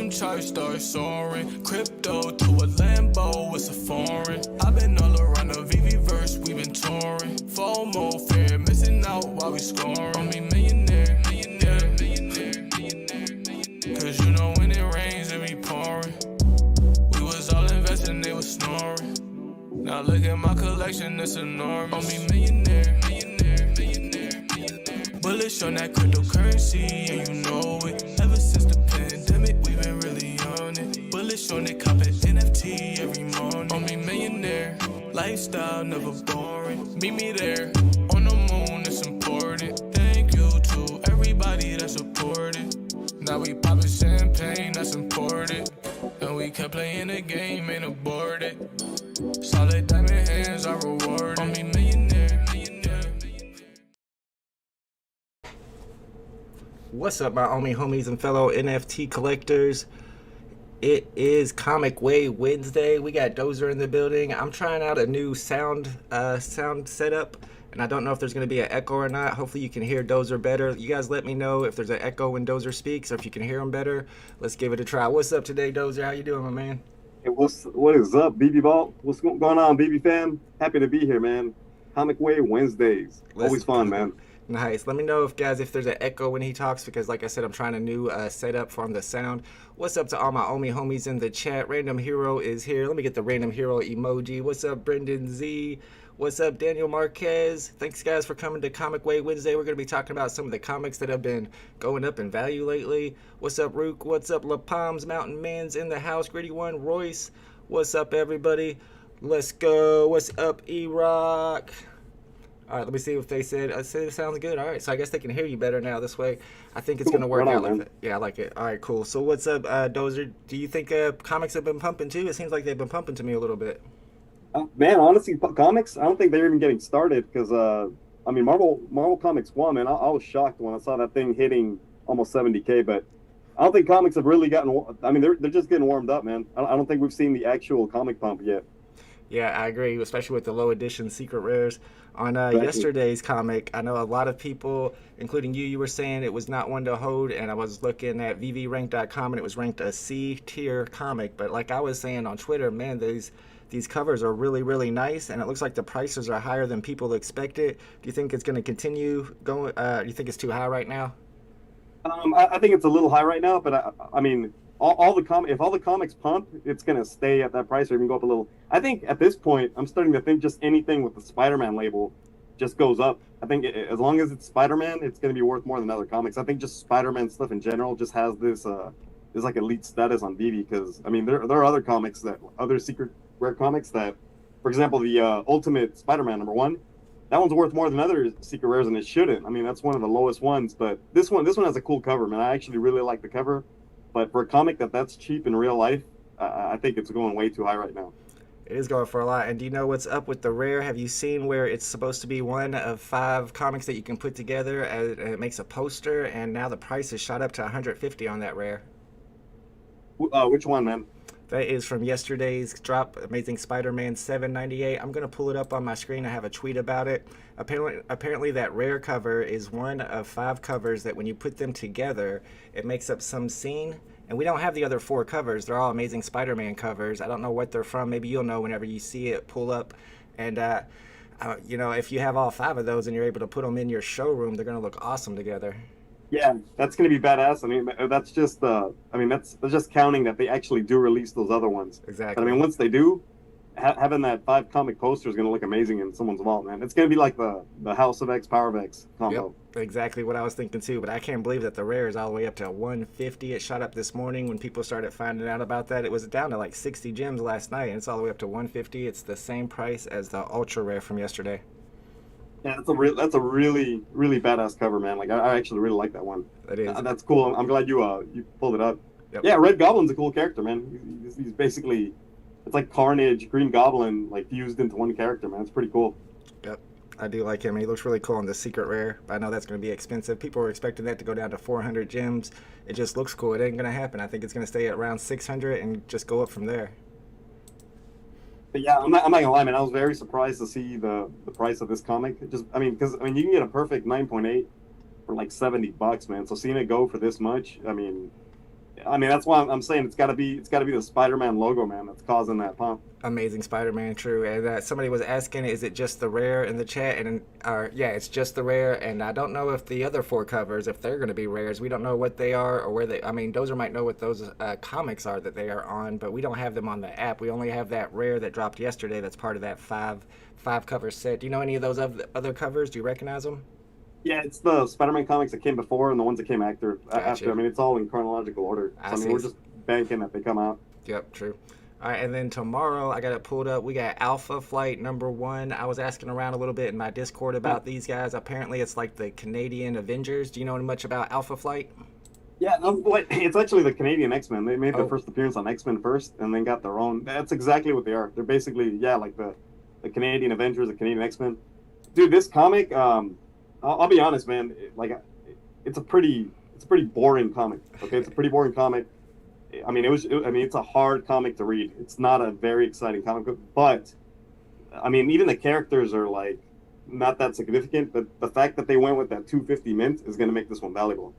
some charts start soaring. Crypto to a Lambo, it's a foreign. I've been all around the VeVe verse, we been touring. FOMO, fear, missing out while we scoring. On me millionaire, millionaire, millionaire, millionaire, millionaire. Cause you know when it rains, it be pouring. We was all investing, they was snoring. Now look at my collection, it's enormous. On me millionaire, millionaire, millionaire, millionaire. Bullish on that cryptocurrency, and you know it. Ever since the pandemic, we been really on it. Bullish on it, copping NFT every morning. On me millionaire, lifestyle never boring. Meet me there, on the moon, it's important. Thank you to everybody that supported. Now we poppin' champagne, that's important. And we kept playing the game, ain't aborted. Solid diamond hands are rewarded. On me millionaire, millionaire, millionaire. What's up, my homies and fellow NFT collectors? It is Comic Way Wednesday. We got Dozer in the building. I'm trying out a new sound setup, and I don't know if there's going to be an echo or not. Hopefully you can hear Dozer better. You guys let me know if there's an echo when Dozer speaks, or if you can hear him better. Let's give it a try. What's up today, Dozer? How you doing, my man? Hey, what is up, VeVe Vault? What's going on, VeVe fam? Happy to be here, man. Comic Way Wednesdays. Always fun, man. Nice. Let me know if there's an echo when he talks, because like I said, I'm trying a new setup from the sound. What's up to all my homies in the chat? Random Hero is here. Let me get the Random Hero emoji. What's up, Brendan Z? What's up, Daniel Marquez? Thanks, guys, for coming to Comic Way Wednesday. We're going to be talking about some of the comics that have been going up in value lately. What's up, Rook? What's up, La Palms? Mountain Man's in the house. Gritty One, Royce. What's up, everybody? Let's go. What's up, E-Rock? All right, let me see if they said it sounds good. All right, so I guess they can hear you better now this way. I think it's going to work out like that. Yeah, I like it. All right, cool. So what's up, Dozer? Do you think comics have been pumping too? It seems like they've been pumping to me a little bit. Man, honestly, comics, I don't think they're even getting started because, I mean, Marvel Comics 1, man, I was shocked when I saw that thing hitting almost 70K, but I don't think comics have really gotten, I mean, they're just getting warmed up, man. I don't think we've seen the actual comic pump yet. Yeah, I agree, especially with the low edition secret rares. On yesterday's comic, I know a lot of people, including you were saying it was not one to hold, and I was looking at VeVeRank.com, and it was ranked a C tier comic. But like I was saying on Twitter, man, these covers are really, really nice, and it looks like the prices are higher than people expected. Do you think it's going to continue going? Do you think it's too high right now? I think it's a little high right now, but I mean, if all the comics pump, it's gonna stay at that price or even go up a little. I think at this point, I'm starting to think just anything with the Spider-Man label just goes up. I think as long as it's Spider-Man, it's gonna be worth more than other comics. I think just Spider-Man stuff in general just has this like elite status on VeVe because I mean there are other secret rare comics that, for example, the Ultimate Spider-Man #1. That one's worth more than other secret rares, and it shouldn't. I mean, that's one of the lowest ones, but this one has a cool cover, man. I actually really like the cover, but for a comic that's cheap in real life, I think it's going way too high right now. It is going for a lot. And do you know what's up with the rare? Have you seen where it's supposed to be one of 5 comics that you can put together, and it makes a poster, and now the price is shot up to 150 on that rare? Which one, man? That is from yesterday's drop, Amazing Spider-Man 798. I'm going to pull it up on my screen. I have a tweet about it. Apparently that rare cover is one of 5 covers that when you put them together, it makes up some scene. And we don't have the other 4 covers. They're all Amazing Spider-Man covers. I don't know what they're from. Maybe you'll know whenever you see it pull up. And, you know, if you have all 5 of those and you're able to put them in your showroom, they're going to look awesome together. Yeah, that's going to be badass. I mean, that's just that's just counting that they actually do release those other ones. Exactly. But, I mean, once they do, having that 5 comic poster is going to look amazing in someone's vault, man. It's going to be like the House of X, Power of X combo. Yep, exactly what I was thinking too. But I can't believe that the rare is all the way up to 150. It shot up this morning when people started finding out about that. It was down to like 60 gems last night, and it's all the way up to 150. It's the same price as the ultra rare from yesterday. Yeah, that's a really, really badass cover, man. Like I actually really like that one. That is. That's cool. I'm glad you pulled it up. Yep. Yeah, Red Goblin's a cool character, man. He's basically, it's like Carnage, Green Goblin, like fused into one character, man. It's pretty cool. Yep, I do like him. He looks really cool in the secret rare. I know that's going to be expensive. People were expecting that to go down to 400 gems. It just looks cool. It ain't going to happen. I think it's going to stay at around 600 and just go up from there. But yeah, I'm not gonna lie, man. I was very surprised to see the price of this comic. Because you can get a perfect 9.8 for like $70, man. So seeing it go for this much, I mean, I mean, that's why I'm saying it's got to be the Spider-Man logo, man, that's causing that pump. Amazing Spider-Man, true. And somebody was asking, is it just the rare in the chat? And yeah, it's just the rare. And I don't know if the other four covers, if they're going to be rares. We don't know what they are or where they. I mean, Dozer might know what those comics are that they are on, but we don't have them on the app. We only have that rare that dropped yesterday. That's part of that five cover set. Do you know any of those other covers? Do you recognize them? Yeah, it's the Spider-Man comics that came before and the ones that came after. Gotcha. I mean, it's all in chronological order. So, I mean, we're just banking that they come out. Yep, true. All right, and then tomorrow I got it pulled up. We got Alpha Flight #1. I was asking around a little bit in my Discord about these guys. Apparently, it's like the Canadian Avengers. Do you know much about Alpha Flight? Yeah, it's actually the Canadian X-Men. They made their first appearance on X-Men first, and then got their own. That's exactly what they are. They're basically, yeah, like the Canadian Avengers, the Canadian X-Men. Dude, this comic, I'll be honest, man. It's a pretty boring comic. Okay, it's a pretty boring comic. I mean, it's a hard comic to read. It's not a very exciting comic book, but I mean, even the characters are like not that significant. But the fact that they went with that 250 mint is going to make this one valuable.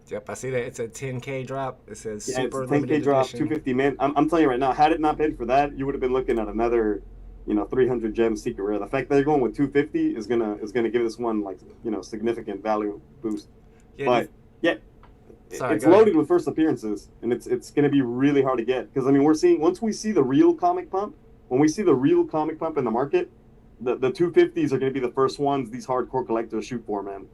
Yep, I see that. It's a 10K drop. It says super it's a 10K limited drop, edition. 250 mint. I'm telling you right now, had it not been for that, you would have been looking at another, 300 gem secret rare. The fact that they're going with 250 is gonna give this one like, significant value boost. Yeah, but yeah. Sorry, it's loaded with first appearances, and it's going to be really hard to get because I mean once we see the real comic pump, when we see the real comic pump in the market, the 250s are going to be the first ones these hardcore collectors shoot for, man.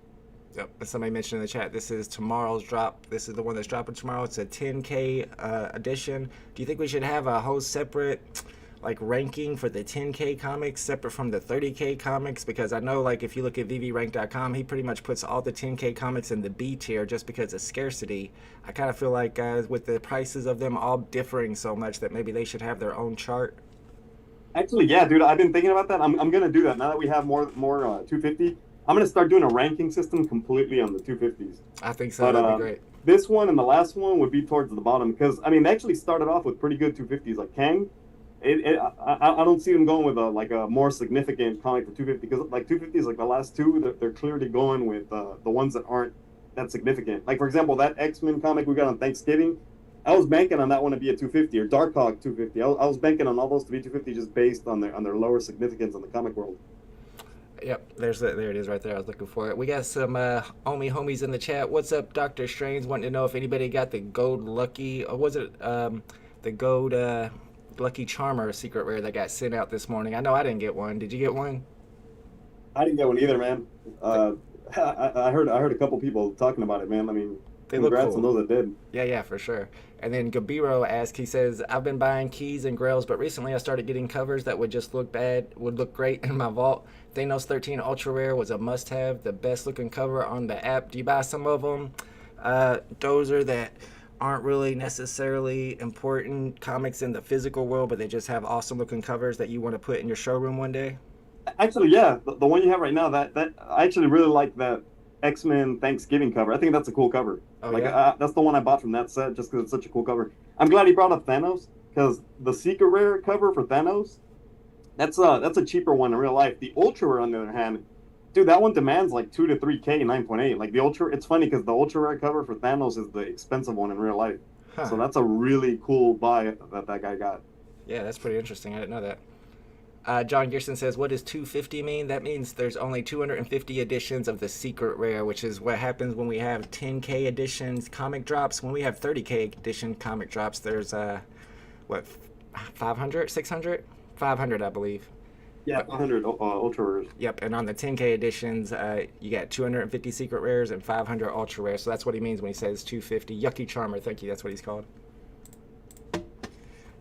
Yep. And somebody mentioned in the chat, this is tomorrow's drop. This is the one that's dropping tomorrow. It's a 10K edition. Do you think we should have a whole separate like ranking for the 10K comics separate from the 30K comics? Because I know like if you look at VeVeRank.com, he pretty much puts all the 10K comics in the B tier just because of scarcity. I kind of feel like with the prices of them all differing so much that maybe they should have their own chart. Actually, yeah, dude, I've been thinking about that. I'm going to do that now that we have more 250. I'm going to start doing a ranking system completely on the 250s. I think so. That'd be great. This one and the last one would be towards the bottom because I mean they actually started off with pretty good 250s like Kang. I don't see them going with a more significant comic for 250 because like 250s like the last two they're clearly going with the ones that aren't that significant. Like for example that X-Men comic we got on Thanksgiving, I was banking on that one to be a 250 or Darkhawk 250. I was banking on all those to be 250 just based on their lower significance in the comic world. Yep, there it is right there. I was looking for it. We got some homies in the chat. What's up, Dr. Strange? Wanting to know if anybody got the gold lucky, or was it the gold lucky charmer secret rare that got sent out this morning? I know I didn't get one. Did you get one? I didn't get one either, man. I heard a couple people talking about it, man. I mean, they look congrats cool. on those that did. Yeah, for sure. And then Gabiro asked, he says, I've been buying keys and grails, but recently I started getting covers that would just look great in my vault. Thanos 13 Ultra Rare was a must-have, the best looking cover on the app. Do you buy some of them, Dozer, that aren't really necessarily important comics in the physical world, but they just have awesome looking covers that you want to put in your showroom one day? Actually, yeah, the one you have right now, that I actually really like that X-Men Thanksgiving cover. I think that's a cool cover. Oh, yeah? That's the one I bought from that set just because it's such a cool cover. I'm glad he brought up Thanos because the secret rare cover for Thanos, that's a cheaper one in real life. The ultra rare, on the other hand, dude, that one demands like 2 to 3K 9.8. Like the ultra, it's funny because the ultra rare cover for Thanos is the expensive one in real life. Huh. So that's a really cool buy that guy got. Yeah, that's pretty interesting. I didn't know that. John Gerson says, what does 250 mean? That means there's only 250 editions of the secret rare, which is what happens when we have 10K editions comic drops. When we have 30K edition comic drops, there's 500, 600? 500, I believe. Yeah, 500 ultra rares. Yep, and on the 10K editions, you got 250 secret rares and 500 ultra rares. So that's what he means when he says 250. Yucky Charmer, thank you, that's what he's called.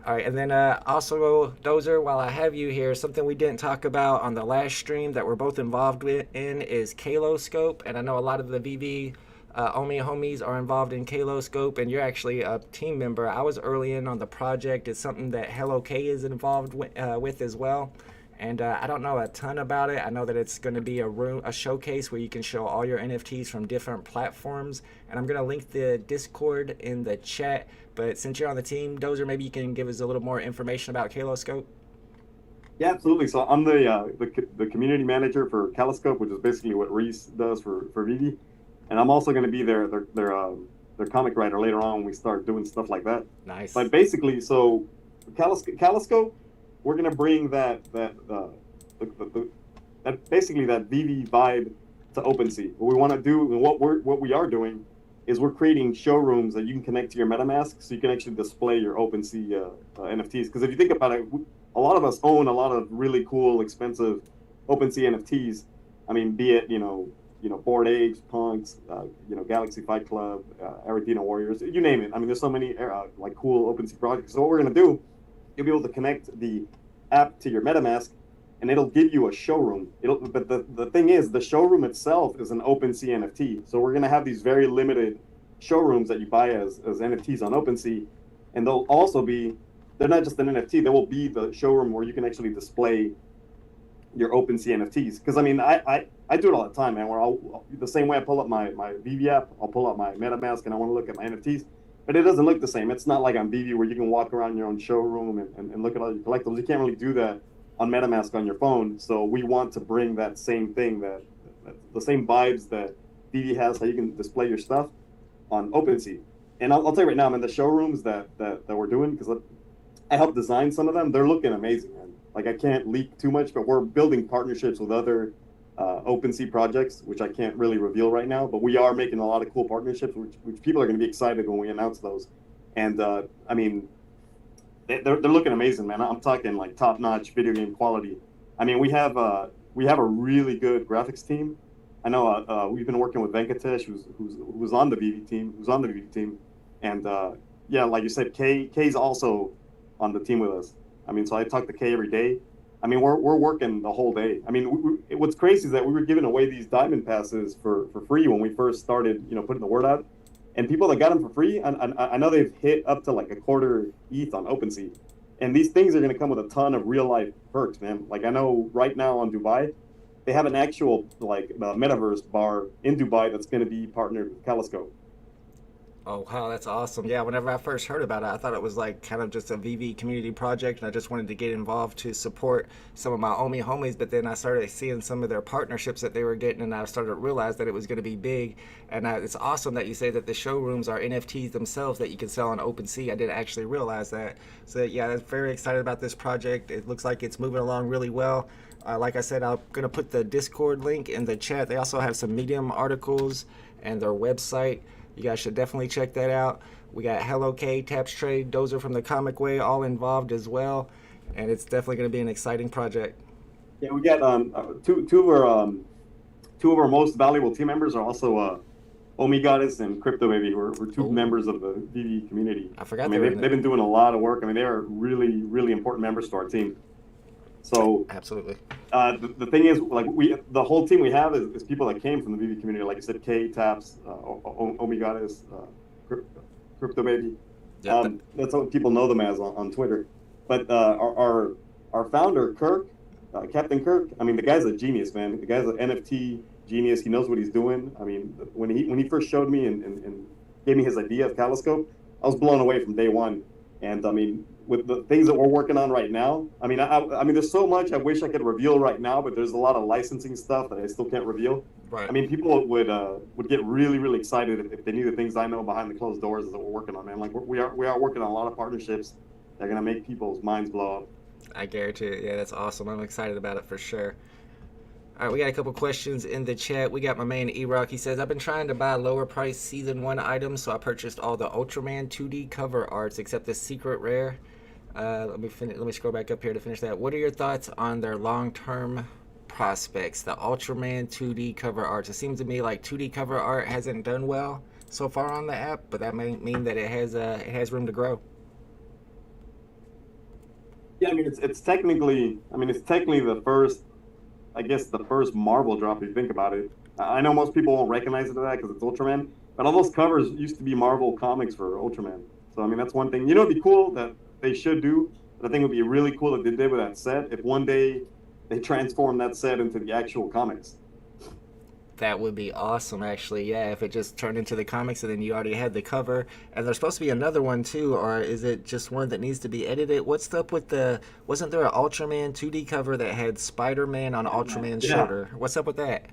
All right, and then also, Dozer, while I have you here, something we didn't talk about on the last stream that we're both involved in is Kaloscope. And I know a lot of the VeVe Omi homies are involved in Kaloscope, and you're actually a team member. I was early in on the project. It's something that Hello K is involved with as well. And I don't know a ton about it. I know that it's going to be a showcase where you can show all your NFTs from different platforms. And I'm going to link the Discord in the chat. But since you're on the team, Dozer, maybe you can give us a little more information about Kaloscope. Yeah, absolutely. So I'm the community manager for Kaloscope, which is basically what Reese does for VeVe. And I'm also going to be their their comic writer later on when we start doing stuff like that. Nice. But basically, so Kaloscope, we're gonna bring that basically that VeVe vibe to OpenSea. What we want to do and what we are doing is we're creating showrooms that you can connect to your MetaMask, so you can actually display your OpenSea NFTs. Because if you think about it, a lot of us own a lot of really cool, expensive OpenSea NFTs. I mean, be it Bored Apes, Punks, Galaxy Fight Club, Aretino Warriors, you name it. I mean, there's so many like cool OpenSea projects. So what we're gonna do, you'll be able to connect the app to your MetaMask, and it'll give you a showroom. But the thing is, the showroom itself is an OpenSea NFT. So we're gonna have these very limited showrooms that you buy as NFTs on OpenSea, and they'll also be, they're not just an NFT. They will be the showroom where you can actually display your OpenSea NFTs. Because I mean, I do it all the time, man. Where the same way I pull up my VeVe app, I'll pull up my MetaMask and I want to look at my NFTs. But it doesn't look the same. It's not like on VeVe where you can walk around your own showroom and look at all your collectibles. You can't really do that on MetaMask on your phone. So we want to bring that same thing, that the same vibes that VeVe has, how you can display your stuff on OpenSea. And I'll tell you right now, man, the showrooms that we're doing, because I helped design some of them, they're looking amazing, man. Like, I can't leak too much, but we're building partnerships with other OpenSea projects, which I can't really reveal right now, but we are making a lot of cool partnerships, which people are going to be excited when we announce those. And I mean, they're looking amazing, man. I'm talking like top-notch video game quality. I mean, we have a really good graphics team. I know we've been working with Venkatesh, who's on the VeVe team, and yeah, like you said, K's also on the team with us. I mean, so I talk to Kay every day. I mean, we're working the whole day. I mean, what's crazy is that we were giving away these diamond passes for free when we first started, putting the word out. And people that got them for free, I know they've hit up to like a quarter ETH on OpenSea. And these things are going to come with a ton of real life perks, man. Like, I know right now on Dubai, they have an actual like metaverse bar in Dubai that's going to be partnered with Kaloscope. Oh, wow, that's awesome. Yeah, whenever I first heard about it, I thought it was like kind of just a VeVe community project, and I just wanted to get involved to support some of my Omi homies, but then I started seeing some of their partnerships that they were getting, and I started to realize that it was going to be big. And it's awesome that you say that the showrooms are NFTs themselves that you can sell on OpenSea. I didn't actually realize that. So yeah, I'm very excited about this project. It looks like it's moving along really well. Like I said, I'm going to put the Discord link in the chat. They also have some Medium articles and their website. You guys should definitely check that out. We got Hello K, Taps Trade, Dozer from the Comic Way all involved as well, and it's definitely going to be an exciting project. Yeah, we got two of our most valuable team members are also Omi Goddess and Crypto Baby. We're two members of the VeVe community. I forgot. I mean, they've been doing a lot of work. I mean, they are really, really important members to our team. So absolutely. The thing is, like, the whole team we have is people that came from the VeVe community. Like I said, K, Taps, Omi Goddess, Crypto Baby. Yep. That's what people know them as on Twitter. But our founder, Kirk, Captain Kirk, I mean, the guy's a genius, man. The guy's an NFT genius. He knows what he's doing. I mean, when he first showed me and gave me his idea of Kaloscope, I was blown away from day one. And I mean, with the things that we're working on right now, I mean, I mean, there's so much I wish I could reveal right now, but there's a lot of licensing stuff that I still can't reveal. Right. I mean, people would get really, really excited if they knew the things I know behind the closed doors that we're working on, man. Like, we are working on a lot of partnerships that are gonna make people's minds blow up. I guarantee it. Yeah, that's awesome. I'm excited about it for sure. All right, we got a couple questions in the chat. We got my man E-Rock. He says, I've been trying to buy lower price season 1 items, so I purchased all the Ultraman 2D cover arts except the secret rare. Let me scroll back up here to finish that. What are your thoughts on their long-term prospects, the Ultraman 2D cover arts? It seems to me like 2D cover art hasn't done well so far on the app, but that may mean that it has room to grow. Yeah, I mean, it's technically the first, I guess, the first Marvel drop if you think about it. I know most people won't recognize it to that because it's Ultraman, but all those covers used to be Marvel comics for Ultraman. So I mean, that's one thing. It'd be cool that they should do. But I think it would be really cool if they did with that set. If one day they transform that set into the actual comics. That would be awesome, actually. Yeah, if it just turned into the comics and then you already had the cover. And there's supposed to be another one too, or is it just one that needs to be edited? What's up with wasn't there an Ultraman 2D cover that had Spider-Man on Ultraman's shoulder? What's up with that?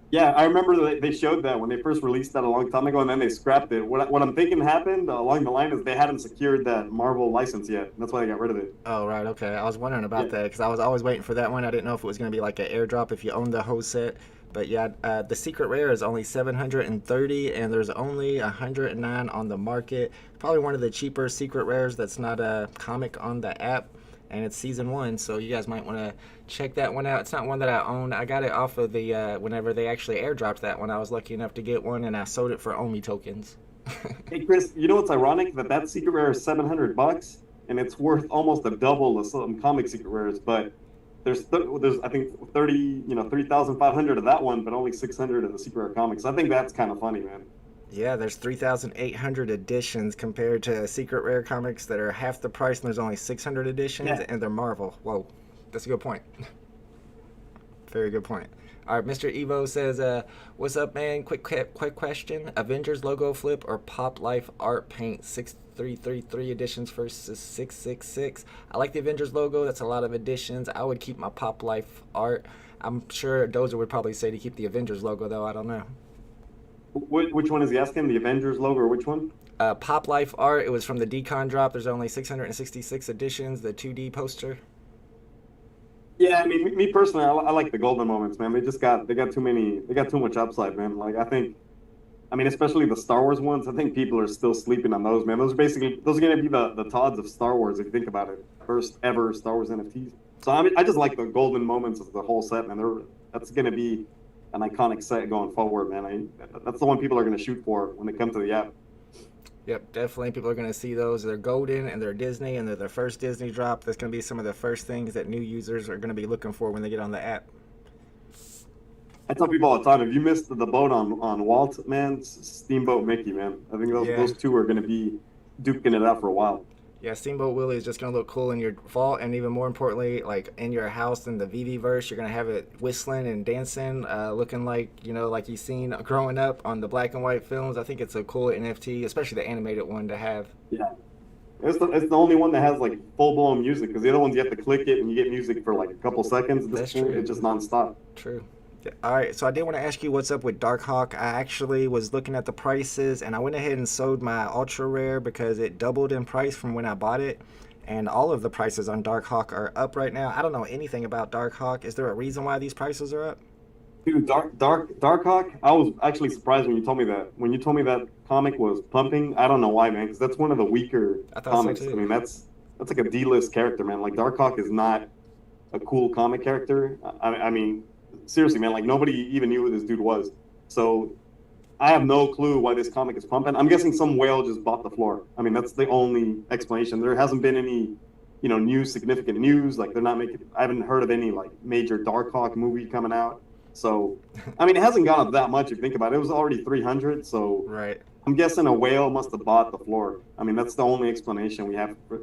Yeah, I remember they showed that when they first released that a long time ago, and then they scrapped it. What I'm thinking happened along the line is they hadn't secured that Marvel license yet. That's why they got rid of it. Oh, right. Okay. I was wondering Yeah, about that because I was always waiting for that one. I didn't know if it was going to be like an airdrop if you own the whole set. But yeah, the secret rare is only 730, and there's only 109 on the market. Probably one of the cheaper secret rares that's not a comic on the app, and it's season one, so you guys might want to check that one out. It's not one that I own. I got it off of the whenever they actually airdropped that one. I was lucky enough to get one, and I sold it for Omi tokens. hey Chris, you know what's ironic? That secret rare is $700, and it's worth almost a double of some comic secret rares. But there's I think 3,500 of that one, but only 600 of the secret rare comics. I think that's kind of funny, man. Yeah, there's 3,800 editions compared to secret rare comics that are half the price, and there's only 600 editions, Yeah. and they're Marvel. Whoa, that's a good point. Very good point. All right, Mr. Evo says, "What's up, man? Quick question: Avengers logo flip or Pop Life art paint 6333 editions versus 666? I like the Avengers logo. That's a lot of editions. I would keep my Pop Life art. I'm sure Dozer would probably say to keep the Avengers logo, though. I don't know. Which one is he asking? The Avengers logo or which one? Pop Life art. It was from the Decon drop. There's only 666 editions. The 2D poster. Yeah, I mean, me personally, I like the golden moments, man. They got too many, they got too much upside, man. Like I mean, especially the Star Wars ones. I think people are still sleeping on those, man. Those are gonna be the Todds of Star Wars if you think about it. First ever Star Wars NFTs. So I mean, I just like the golden moments of the whole set, man. That's gonna be an iconic set going forward, man. That's the one people are gonna shoot for when they come to the app. Yep, definitely. People are going to see those. They're golden and they're Disney and they're the first Disney drop. That's going to be some of the first things that new users are going to be looking for when they get on the app. I tell people all the time, if you missed the boat on Walt, man, Steamboat Mickey, man. I think Yeah. those two are gonna be duking it out for a while. Yeah, Steamboat Willie is just going to look cool in your vault, and even more importantly, like in your house in the VeVe verse, you're going to have it whistling and dancing, looking like, like you've seen growing up on the black and white films. I think it's a cool NFT, especially the animated one to have. Yeah. It's the only one that has like full blown music because the other ones you have to click it and you get music for like a couple seconds. That's This one, true. it's just nonstop. True. All right, so I did want to ask you what's up with Darkhawk. I actually was looking at the prices, and I went ahead and sold my ultra rare because it doubled in price from when I bought it. And all of the prices on Darkhawk are up right now. I don't know anything about Darkhawk. Is there a reason why these prices are up? Dude, Darkhawk. I was actually surprised when you told me that. When you told me that comic was pumping, I don't know why, man. Because that's one of the weaker I thought so, comics. too. I mean, that's like a D-list character, man. Like Darkhawk is not a cool comic character. I mean, seriously, man. Like nobody even knew who this dude was. So I have no clue why this comic is pumping. I'm guessing some whale just bought the floor. I mean, that's the only explanation. There hasn't been any, significant news. Like they're not making. I haven't heard of any like major Darkhawk movie coming out. So, I mean, it hasn't gone up that much if you think about it. It was already 300. So Right. I'm guessing a whale must have bought the floor. I mean, that's the only explanation we have for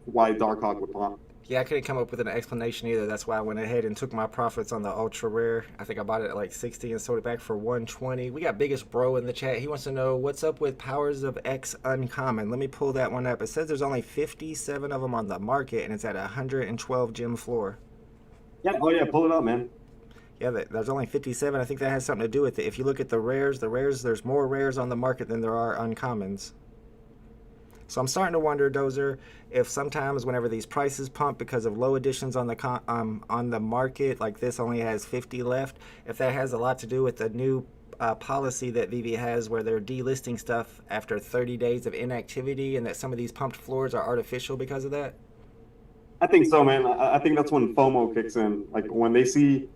why Darkhawk would pump. Yeah, I couldn't come up with an explanation either. That's why I went ahead and took my profits on the ultra rare. I think I bought it at like 60 and sold it back for 120. We got Biggest Bro in the chat. He wants to know what's up with Powers of X Uncommon. Let me pull that one up. It says there's only 57 of them on the market, and it's at 112 gem floor. Yeah. Oh yeah. Pull it up, man. Yeah, there's only 57. I think that has something to do with it. If you look at the rares, there's more rares on the market than there are uncommons. So I'm starting to wonder, Dozer, if sometimes whenever these prices pump because of low additions on the market, like this only has 50 left, if that has a lot to do with the new policy that VeVe has where they're delisting stuff after 30 days of inactivity, and that some of these pumped floors are artificial because of that. I think so, man. I think that's when FOMO kicks in. Like when they see,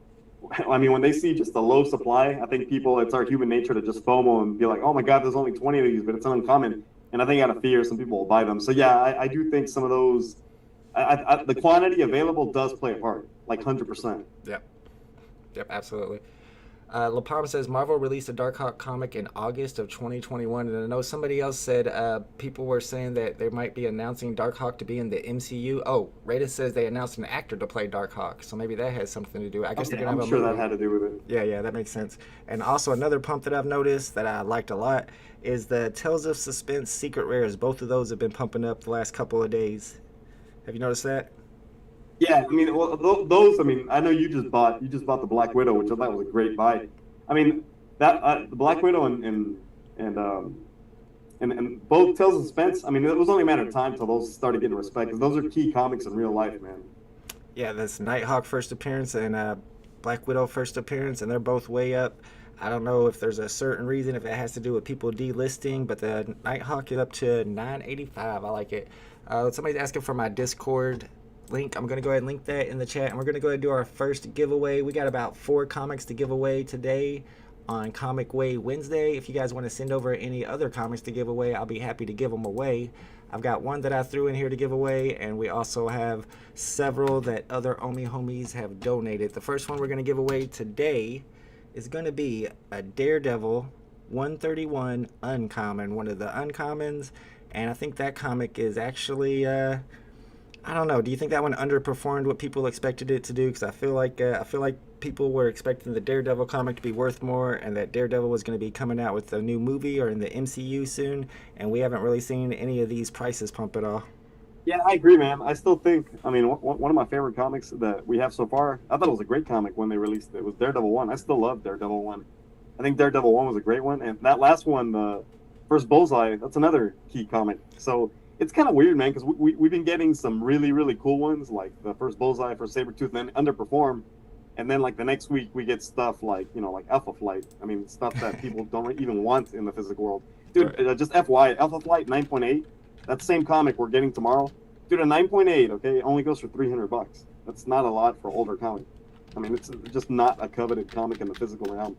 when they see just a low supply, I think it's our human nature to just FOMO and be like, oh my God, there's only 20 of these, but it's uncommon. And I think out of fear, some people will buy them. So yeah, I do think some of those, the quantity available does play a part, like 100%. Yep. Yep, absolutely. La Palma says Marvel released a Darkhawk comic in August of 2021, and I know somebody else said people were saying that they might be announcing Darkhawk to be in the MCU. Oh, Raiden says they announced an actor to play Darkhawk, so maybe that has something to do. I guess Okay, they're gonna have I'm a sure movie. that had to do with it. Yeah, that makes sense. And also another pump that I've noticed that I liked a lot is the Tales of Suspense Secret Rares. Both of those have been pumping up the last couple of days. Have you noticed that? Yeah, I mean, well, those. I mean, I know you just bought the Black Widow, which I thought was a great buy. I mean, that the Black Widow and both Tales of Suspense. I mean, it was only a matter of time till those started getting respect, because those are key comics in real life, man. Yeah, this Nighthawk first appearance and Black Widow first appearance, and they're both way up. I don't know if there's a certain reason, if it has to do with people delisting, but the Nighthawk is up to 985. I like it. Somebody's asking for my Discord link. I'm going to go ahead and link that in the chat, and we're going to go ahead and do our first giveaway. We got about 4 comics to give away today on Comic Way Wednesday. If you guys want to send over any other comics to give away, I'll be happy to give them away. I've got one that I threw in here to give away, and we also have several that other Omi homies have donated. The first one we're going to give away today is going to be a Daredevil 131 Uncommon, one of the Uncommons, and I think that comic is actually, I don't know, do you think that one underperformed what people expected it to do? Because I feel like people were expecting the Daredevil comic to be worth more, and that Daredevil was going to be coming out with a new movie or in the MCU soon, and we haven't really seen any of these prices pump at all. Yeah, I agree, man. I still think, I mean, one of my favorite comics that we have so far, I thought it was a great comic when they released it. It was Daredevil 1. I still love Daredevil 1. I think Daredevil 1 was a great one. And that last one, the first Bullseye, that's another key comic. So it's kind of weird, man, because we've been getting some really, really cool ones, like the first Bullseye, first Sabretooth, and then underperform. And then, like, the next week, we get stuff like, you know, like Alpha Flight. I mean, stuff that people don't even want in the physical world. Dude, just FYI, Alpha Flight 9.8, that same comic we're getting tomorrow. Dude, a 9.8, okay, only goes for $300. That's not a lot for older comic. I mean, it's just not a coveted comic in the physical realm.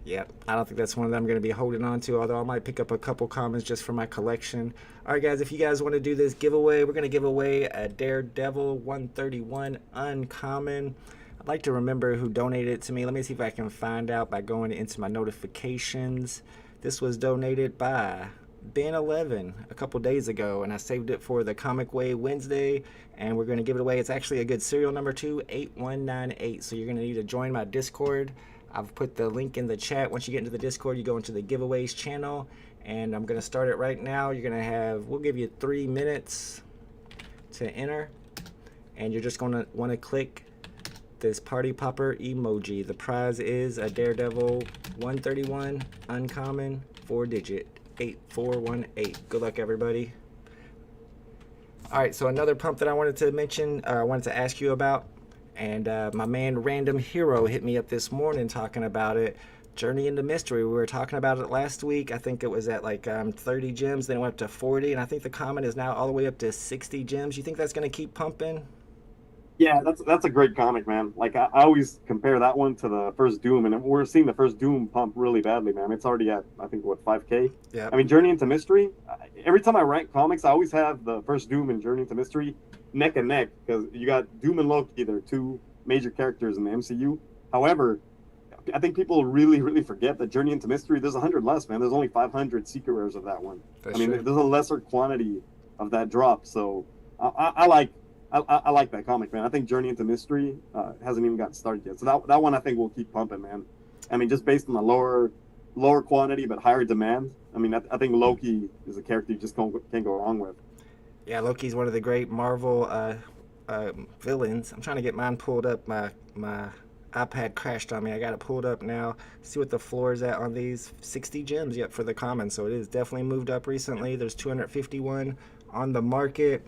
Yeah, I don't think that's one that I'm going to be holding on to, although I might pick up a couple comics just for my collection. All right, guys, if you guys want to do this giveaway, we're going to give away a Daredevil 131 Uncommon. I'd like to remember who donated it to me. Let me see if I can find out by going into my notifications. This was donated by Ben11 a couple days ago, and I saved it for the Comic Way Wednesday, and we're going to give it away. It's actually a good serial number too, 8198. So you're going to need to join my Discord. I've put the link in the chat. Once you get into the Discord, you go into the giveaways channel, and I'm going to start it right now. You're going to have, we'll give you 3 minutes to enter, and you're just going to want to click this party popper emoji. The prize is a Daredevil 131 Uncommon 4-digit 8418. Good luck, everybody. All right, so another pump that I wanted to mention, I wanted to ask you about, and my man Random Hero hit me up this morning talking about it. Journey into Mystery. We were talking about it last week. I think it was at like 30 gems, then it went up to 40, and I think the common is now all the way up to 60 gems. You think that's going to keep pumping? Yeah, that's a great comic, man. Like, I always compare that one to the first Doom, and we're seeing the first Doom pump really badly, man. It's already at, I think, what, 5K? Yeah. I mean, Journey into Mystery, every time I rank comics, I always have the first Doom and Journey into Mystery neck and neck, because you got Doom and Loki, they're 2 major characters in the MCU. However, I think people really, really forget that Journey into Mystery, there's 100 less, man. There's only 500 secret rares of that one. I mean, there's a lesser quantity of that drop, so I like that comic, man. I think Journey into Mystery hasn't even gotten started yet. So that one I think will keep pumping, man. I mean, just based on the lower quantity but higher demand. I mean, I think Loki is a character you just can't go wrong with. Yeah, Loki's one of the great Marvel villains. I'm trying to get mine pulled up. My iPad crashed on me. I got it pulled up now. See what the floor is at on these. 60 gems yet for the common, so it is definitely moved up recently. There's 251 on the market.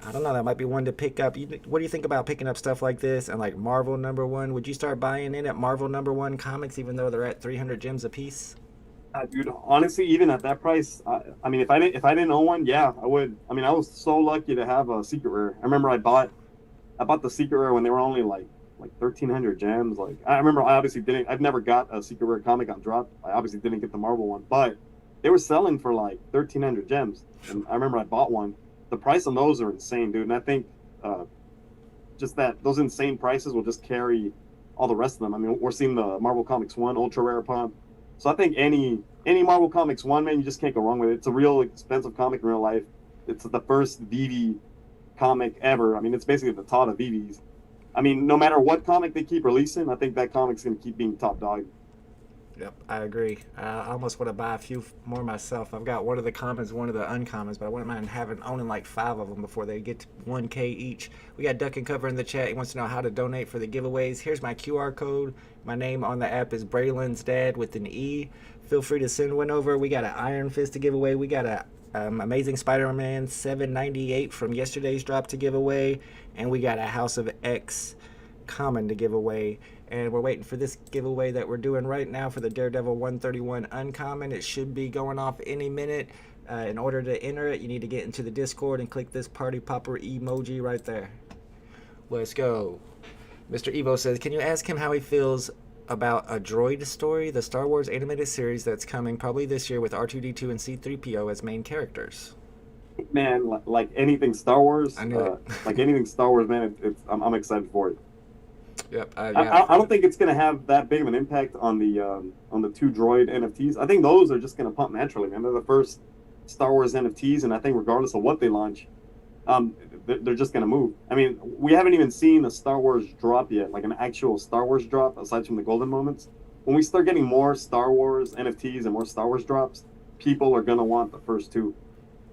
I don't know, that might be one to pick up. What do you think about picking up stuff like this and like Marvel #1? Would you start buying in at Marvel #1 comics even though they're at 300 gems a piece? Dude, honestly, even at that price, I mean, if I didn't own one, yeah, I would. I mean, I was so lucky to have a secret rare. I remember I bought the secret rare when they were only like 1,300 gems. Like, I remember I obviously didn't. I've never got a secret rare comic on drop. I obviously didn't get the Marvel one, but they were selling for like 1,300 gems, and I remember I bought one. The price on those are insane, dude, and I think just that those insane prices will just carry all the rest of them. I mean, we're seeing the Marvel Comics 1 ultra rare pump. So I think any Marvel Comics 1, man, you just can't go wrong with it. It's a real expensive comic in real life. It's the first VeVe comic ever. I mean, it's basically the top of VeVe's. I mean, no matter what comic they keep releasing, I think that comic's going to keep being top dog. Yep, I agree. I almost want to buy a few more myself. I've got one of the commons, one of the uncommons, but I wouldn't mind owning like 5 of them before they get to 1K each. We got Duck and Cover in the chat. He wants to know how to donate for the giveaways. Here's my QR code. My name on the app is Braylon's Dad with an E. Feel free to send one over. We got an Iron Fist to give away. We got a Amazing Spider-Man 798 from yesterday's drop to give away, and we got a House of X common to give away. And we're waiting for this giveaway that we're doing right now for the Daredevil 131 uncommon. It should be going off any minute. In order to enter it, you need to get into the Discord and click this party popper emoji right there. Let's go. Mr. Evo says, can you ask him how he feels about a droid story, the Star Wars animated series that's coming probably this year with R2-D2 and C-3PO as main characters? Man, like anything Star Wars, I knew it. like anything Star Wars, man, I'm excited for it. Yep. I don't think it's going to have that big of an impact on the 2 droid NFTs. I think those are just going to pump naturally, man. They're the first Star Wars NFTs, and I think regardless of what they launch, they're just going to move. I mean, we haven't even seen a Star Wars drop yet, like an actual Star Wars drop, aside from the golden moments. When we start getting more Star Wars NFTs and more Star Wars drops, people are going to want the first 2.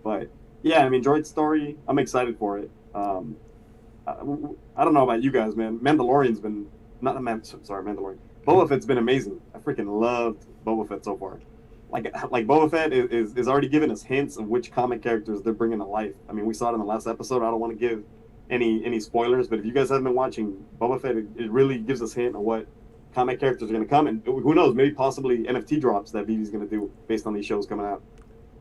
But yeah, I mean, Droid Story, I'm excited for it. I don't know about you guys, man. Mandalorian's been Mandalorian. Boba Fett's been amazing. I freaking loved Boba Fett so far. Like Boba Fett is already giving us hints of which comic characters they're bringing to life. I mean, we saw it in the last episode. I don't want to give any spoilers, but if you guys haven't been watching Boba Fett, it really gives us a hint of what comic characters are going to come, and who knows, maybe possibly NFT drops that VeVe's going to do based on these shows coming out.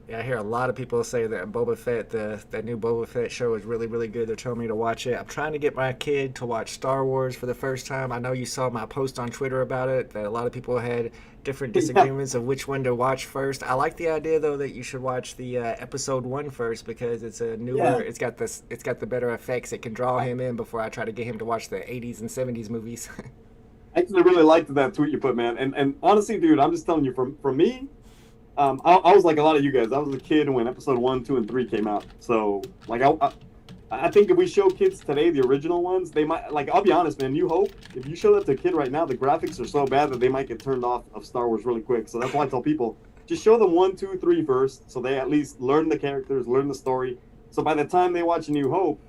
Yeah, I hear a lot of people say that Boba Fett, that new Boba Fett show is really, really good. They're telling me to watch it. I'm trying to get my kid to watch Star Wars for the first time. I know you saw my post on Twitter about it, that a lot of people had different disagreements of which one to watch first. I like the idea, though, that you should watch the episode 1 first because it's a newer, Yeah. it's got the better effects. It can draw him in before I try to get him to watch the 80s and 70s movies. I actually really liked that tweet you put, man. And honestly, dude, I'm just telling you, from me, I was like a lot of you guys. I was a kid when episode 1, 2, and 3 came out. So, like, I think if we show kids today the original ones, they might, like, I'll be honest, man, New Hope, if you show that to a kid right now, the graphics are so bad that they might get turned off of Star Wars really quick. So that's why I tell people, just show them 1, 2, 3 first, so they at least learn the characters, learn the story. So by the time they watch New Hope,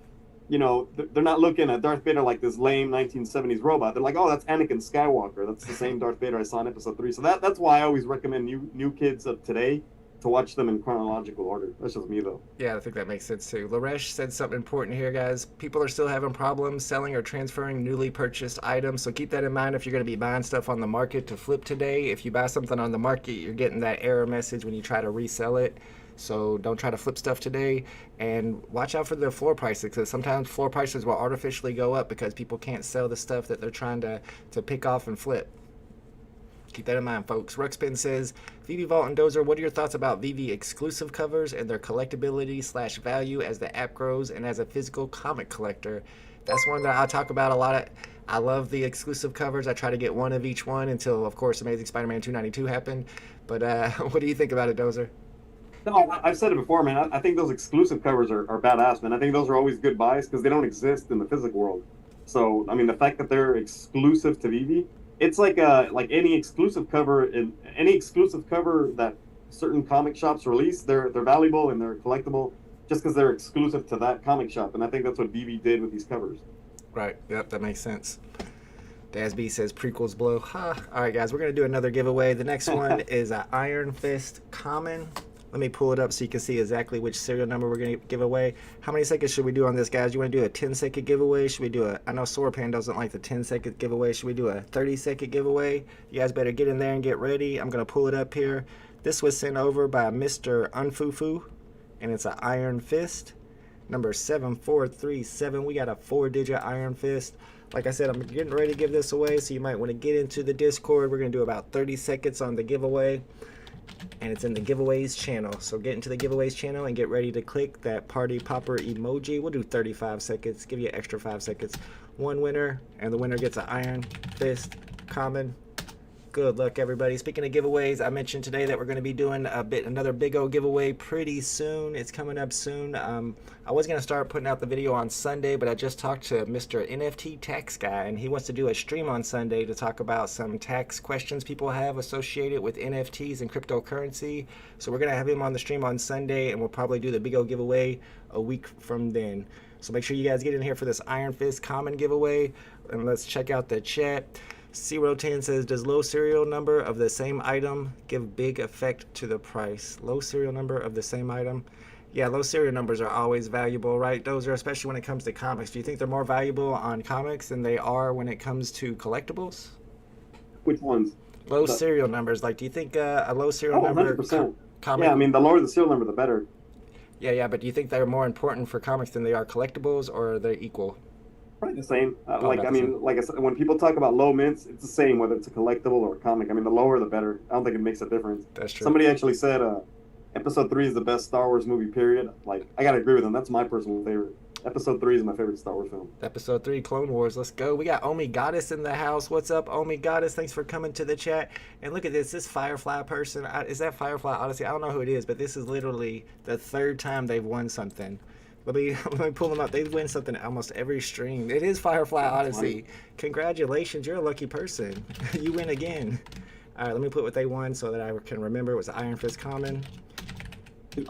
you know, they're not looking at Darth Vader like this lame 1970s robot. They're like, oh, that's Anakin Skywalker. That's the same Darth Vader I saw in episode 3. So that's why I always recommend new kids of today to watch them in chronological order. That's just me, though. Yeah, I think that makes sense too. Laresh said something important here, guys. People are still having problems selling or transferring newly purchased items, so keep that in mind if you're going to be buying stuff on the market to flip today. If you buy something on the market, you're getting that error message when you try to resell it. So don't try to flip stuff today, and watch out for the floor prices, because sometimes floor prices will artificially go up because people can't sell the stuff that they're trying to pick off and flip. Keep that in mind, folks. Ruxpin says, VeVe Vault and Dozer, what are your thoughts about VeVe exclusive covers and their collectibility / value as the app grows and as a physical comic collector? That's one that I talk about a lot. I love the exclusive covers. I try to get one of each one until, of course, Amazing Spider-Man 292 happened. But what do you think about it, Dozer? No, I've said it before, man. I think those exclusive covers are badass, man. I think those are always good buys because they don't exist in the physical world. So, I mean, the fact that they're exclusive to VeVe, it's like any exclusive cover that certain comic shops release, they're valuable and they're collectible just because they're exclusive to that comic shop. And I think that's what VeVe did with these covers. Right. Yep, that makes sense. Dasby says prequels blow. Ha. All right, guys, we're going to do another giveaway. The next one is an Iron Fist common. Let me pull it up so you can see exactly which serial number we're going to give away. How many seconds should we do on this, guys? You want to do a 10-second giveaway? Should we do I know Soarpan doesn't like the 10-second giveaway. Should we do a 30-second giveaway? You guys better get in there and get ready. I'm going to pull it up here. This was sent over by Mr. Unfufu, and it's an Iron Fist. Number 7437. We got a 4-digit Iron Fist. Like I said, I'm getting ready to give this away, so you might want to get into the Discord. We're going to do about 30 seconds on the giveaway. And it's in the giveaways channel. So get into the giveaways channel and get ready to click that party popper emoji. We'll do 35 seconds, give you an extra 5 seconds. One winner, and the winner gets an Iron Fist common. Good luck, everybody. Speaking of giveaways, I mentioned today that we're going to be doing another big O giveaway pretty soon. It's coming up soon. I was going to start putting out the video on Sunday, but I just talked to Mr. NFT Tax Guy, and he wants to do a stream on Sunday to talk about some tax questions people have associated with NFTs and cryptocurrency. So we're going to have him on the stream on Sunday, and we'll probably do the big O giveaway a week from then. So make sure you guys get in here for this Iron Fist common giveaway, and let's check out the chat. Zero10 says, does low serial number of the same item give big effect to the price? Low serial number of the same item? Yeah, low serial numbers are always valuable, right? Those are, especially when it comes to comics. Do you think they're more valuable on comics than they are when it comes to collectibles? Which ones? Low serial numbers. Like, do you think a low serial number 100%. comic? Yeah, I mean, the lower the serial number, the better. Yeah, but do you think they're more important for comics than they are collectibles, or are they equal? Probably the same. Like I said, when people talk about low mints, it's the same whether it's a collectible or a comic. I mean, the lower the better. I don't think it makes a difference. That's true. Somebody actually said Episode 3 is the best Star Wars movie, period. Like, I gotta agree with them. That's my personal favorite. Episode 3 is my favorite Star Wars film. Episode 3, Clone Wars. Let's go. We got Omi Goddess in the house. What's up, Omi Goddess? Thanks for coming to the chat. And look at this Firefly person. Is that Firefly Odyssey? I don't know who it is, but this is literally the third time they've won something. Let me pull them up. They win something almost every stream. It is Firefly Odyssey. Congratulations. You're a lucky person. You win again. All right, let me put what they won so that I can remember. It was Iron Fist Common.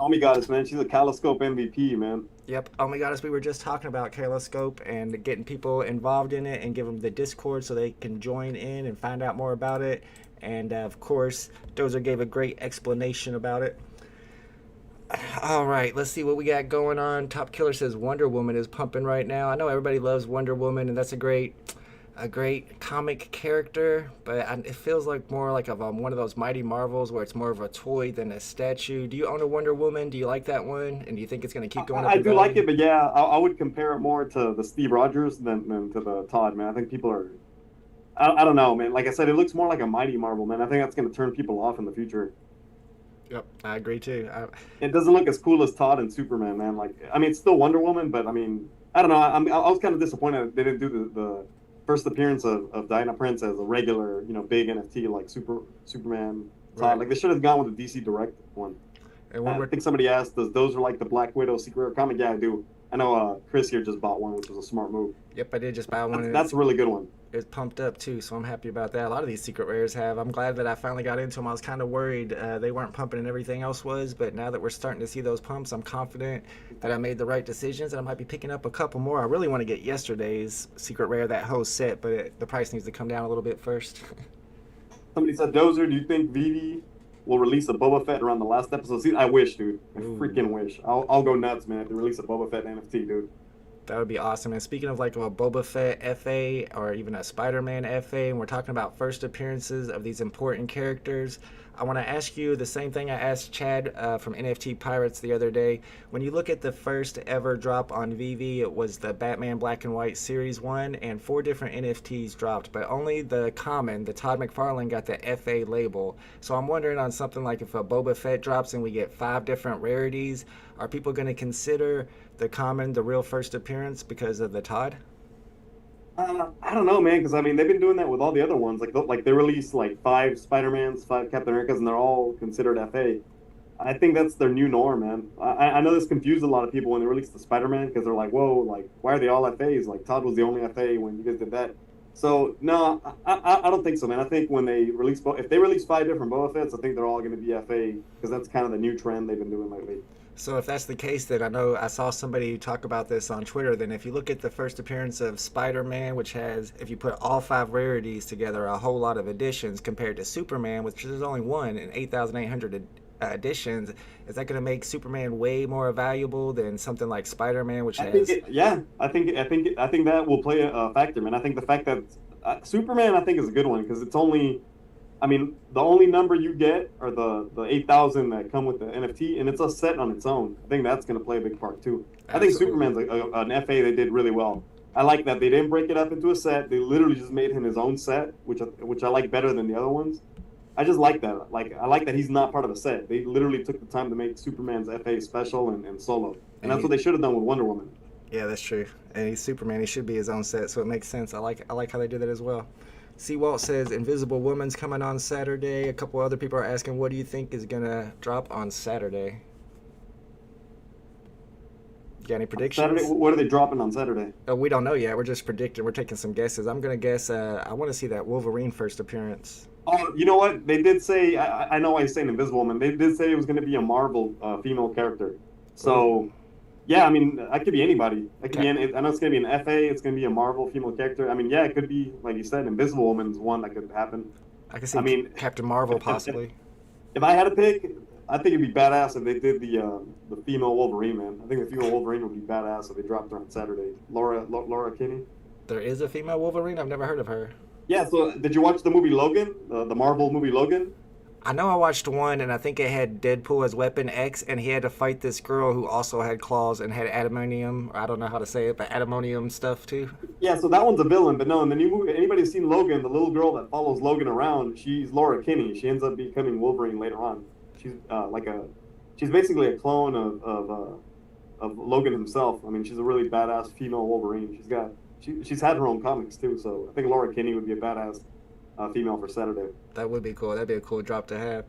Omi Goddess, man. She's a Kaloscope MVP, man. Yep. Oh my goddess, we were just talking about Kaloscope and getting people involved in it and give them the Discord so they can join in and find out more about it. And of course, Dozer gave a great explanation about it. All right, let's see what we got going on. Top Killer says Wonder Woman is pumping right now. I know everybody loves Wonder Woman, and that's a great comic character, but it feels like more like one of those Mighty Marvels where it's more of a toy than a statue. Do you own a Wonder Woman? Do you like that one? And do you think it's going to keep going up? I do like it, but yeah, I would compare it more to the Steve Rogers than to the Todd, man. I think people are... I don't know, man. Like I said, it looks more like a Mighty Marvel, man. I think that's going to turn people off in the future. Yep, I agree too. It doesn't look as cool as Todd and Superman, man. Like, I mean, it's still Wonder Woman, but I mean, I don't know. I was kind of disappointed they didn't do the first appearance of Diana Prince as a regular, big NFT like Superman. Todd. Right. Like, they should have gone with the DC Direct one. And I think somebody asked, does those are like the Black Widow secret rare comic? Yeah, I do. I know Chris here just bought one, which was a smart move. Yep, I did just buy one. That's a really good one. It's pumped up too, so I'm happy about that. A lot of these secret rares have. I'm glad that I finally got into them. I was kind of worried they weren't pumping and everything else was, but now that we're starting to see those pumps, I'm confident that I made the right decisions and I might be picking up a couple more. I really want to get yesterday's secret rare, that whole set, but the price needs to come down a little bit first. Somebody said, Dozer, do you think VeVe will release a Boba Fett around the last episode? See, I wish, dude. I freaking wish. I'll go nuts, man, if they release a Boba Fett NFT, dude. That would be awesome. And speaking of like a Boba Fett FA or even a Spider-Man FA, and we're talking about first appearances of these important characters, I want to ask you the same thing I asked Chad from NFT Pirates the other day. When you look at the first ever drop on VeVe, it was the Batman Black and White Series 1, and 4 different NFTs dropped, but only the common, the Todd McFarlane, got the FA label. So I'm wondering on something like if a Boba Fett drops and we get 5 different rarities, are people going to consider the common the real first appearance because of the Todd? I don't know, man, because I mean they've been doing that with all the other ones. Like they released like 5 Spider-Mans, 5 Captain Americas, and they're all considered FA. I think that's their new norm, man. I know this confused a lot of people when they released the Spider-Man because they're like, whoa, like why are they all FAs? Like Todd was the only FA when you guys did that. So no, I don't think so, man. I think when they release if they release 5 different Boba Fetts, I think they're all going to be FA because that's kind of the new trend they've been doing lately. So if that's the case, then I know I saw somebody talk about this on Twitter, then if you look at the first appearance of Spider-Man, which has, if you put all 5 rarities together, a whole lot of additions compared to Superman, which is only 1 in 8,800 additions, is that going to make Superman way more valuable than something like Spider-Man, which has... I think that will play a factor, man. I think the fact that Superman, I think, is a good one because it's only... I mean, the only number you get are the 8,000 that come with the NFT, and it's a set on its own. I think that's going to play a big part, too. Absolutely. I think Superman's an FA they did really well. I like that they didn't break it up into a set. They literally just made him his own set, which I like better than the other ones. I just like that. I like that he's not part of a set. They literally took the time to make Superman's FA special and solo. And that's what they should have done with Wonder Woman. Yeah, that's true. And he's Superman. He should be his own set, so it makes sense. I like how they did that as well. Seawalt says Invisible Woman's coming on Saturday. A couple other people are asking, what do you think is gonna drop on Saturday? You got any predictions? Saturday, what are they dropping on Saturday? We don't know yet. We're just predicting. We're taking some guesses. I'm gonna guess. I want to see that Wolverine first appearance. Oh, you know what? They did say, I know why he's saying Invisible Woman. They did say it was going to be a Marvel female character. So, yeah, I mean, that could be anybody. That could be I know it's going to be an FA. It's going to be a Marvel female character. I mean, yeah, it could be, like you said, Invisible Woman's one that could happen. I can see Captain Marvel possibly. If I had to pick, I think it'd be badass if they did the female Wolverine, man. I think the female Wolverine would be badass if they dropped her on Saturday. Laura Kinney. There is a female Wolverine? I've never heard of her. Yeah, so did you watch the movie Logan? The Marvel movie Logan? I know I watched one, and I think it had Deadpool as Weapon X, and he had to fight this girl who also had claws and had adamantium, or I don't know how to say it, but adamantium stuff too. Yeah, so that one's a villain, but no, in the new movie, anybody who's seen Logan, the little girl that follows Logan around, she's Laura Kinney. She ends up becoming Wolverine later on. She's she's basically a clone of Logan himself. I mean, she's a really badass female Wolverine. She's had her own comics too, so I think Laura Kinney would be a badass female for Saturday. That would be cool. That'd be a cool drop to have.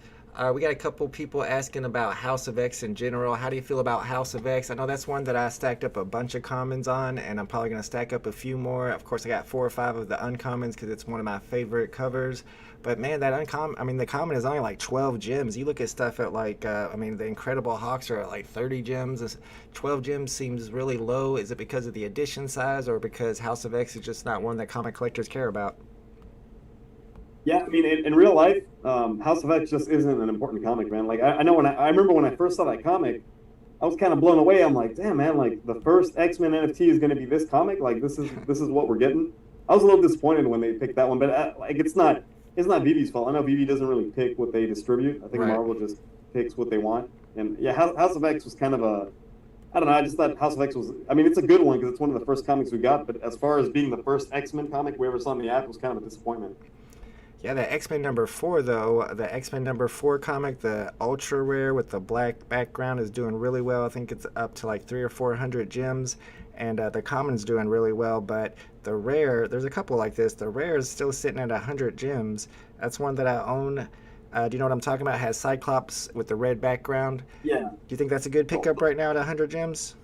We got a couple people asking about House of X in general. How do you feel about House of X? I know that's one that I stacked up a bunch of commons on, and I'm probably going to stack up a few more. Of course, I got 4 or 5 of the uncommons because it's one of my favorite covers. But man, the common is only like 12 gems. You look at stuff at like, the Incredible Hawks are at like 30 gems. 12 gems seems really low. Is it because of the edition size or because House of X is just not one that comic collectors care about? Yeah, I mean, in real life, House of X just isn't an important comic, man. Like, I know I remember when I first saw that comic, I was kind of blown away. I'm like, damn, man, like the first X-Men NFT is going to be this comic. Like, this is what we're getting. I was a little disappointed when they picked that one, but like, it's not VeVe's fault. I know VeVe doesn't really pick what they distribute. I think Right. Marvel just picks what they want. And yeah, House of X was kind of I don't know. I just thought House of X was. I mean, it's a good one because it's one of the first comics we got. But as far as being the first X-Men comic we ever saw in the app, it was kind of a disappointment. Yeah, the X-Men number 4 though, the X-Men number 4 comic, the ultra rare with the black background is doing really well. I think it's up to like 300 or 400 gems, and the common's doing really well. But the rare, there's a couple like this. The rare is still sitting at 100 gems. That's one that I own. Do you know what I'm talking about? It has Cyclops with the red background. Yeah. Do you think that's a good pickup right now at 100 gems?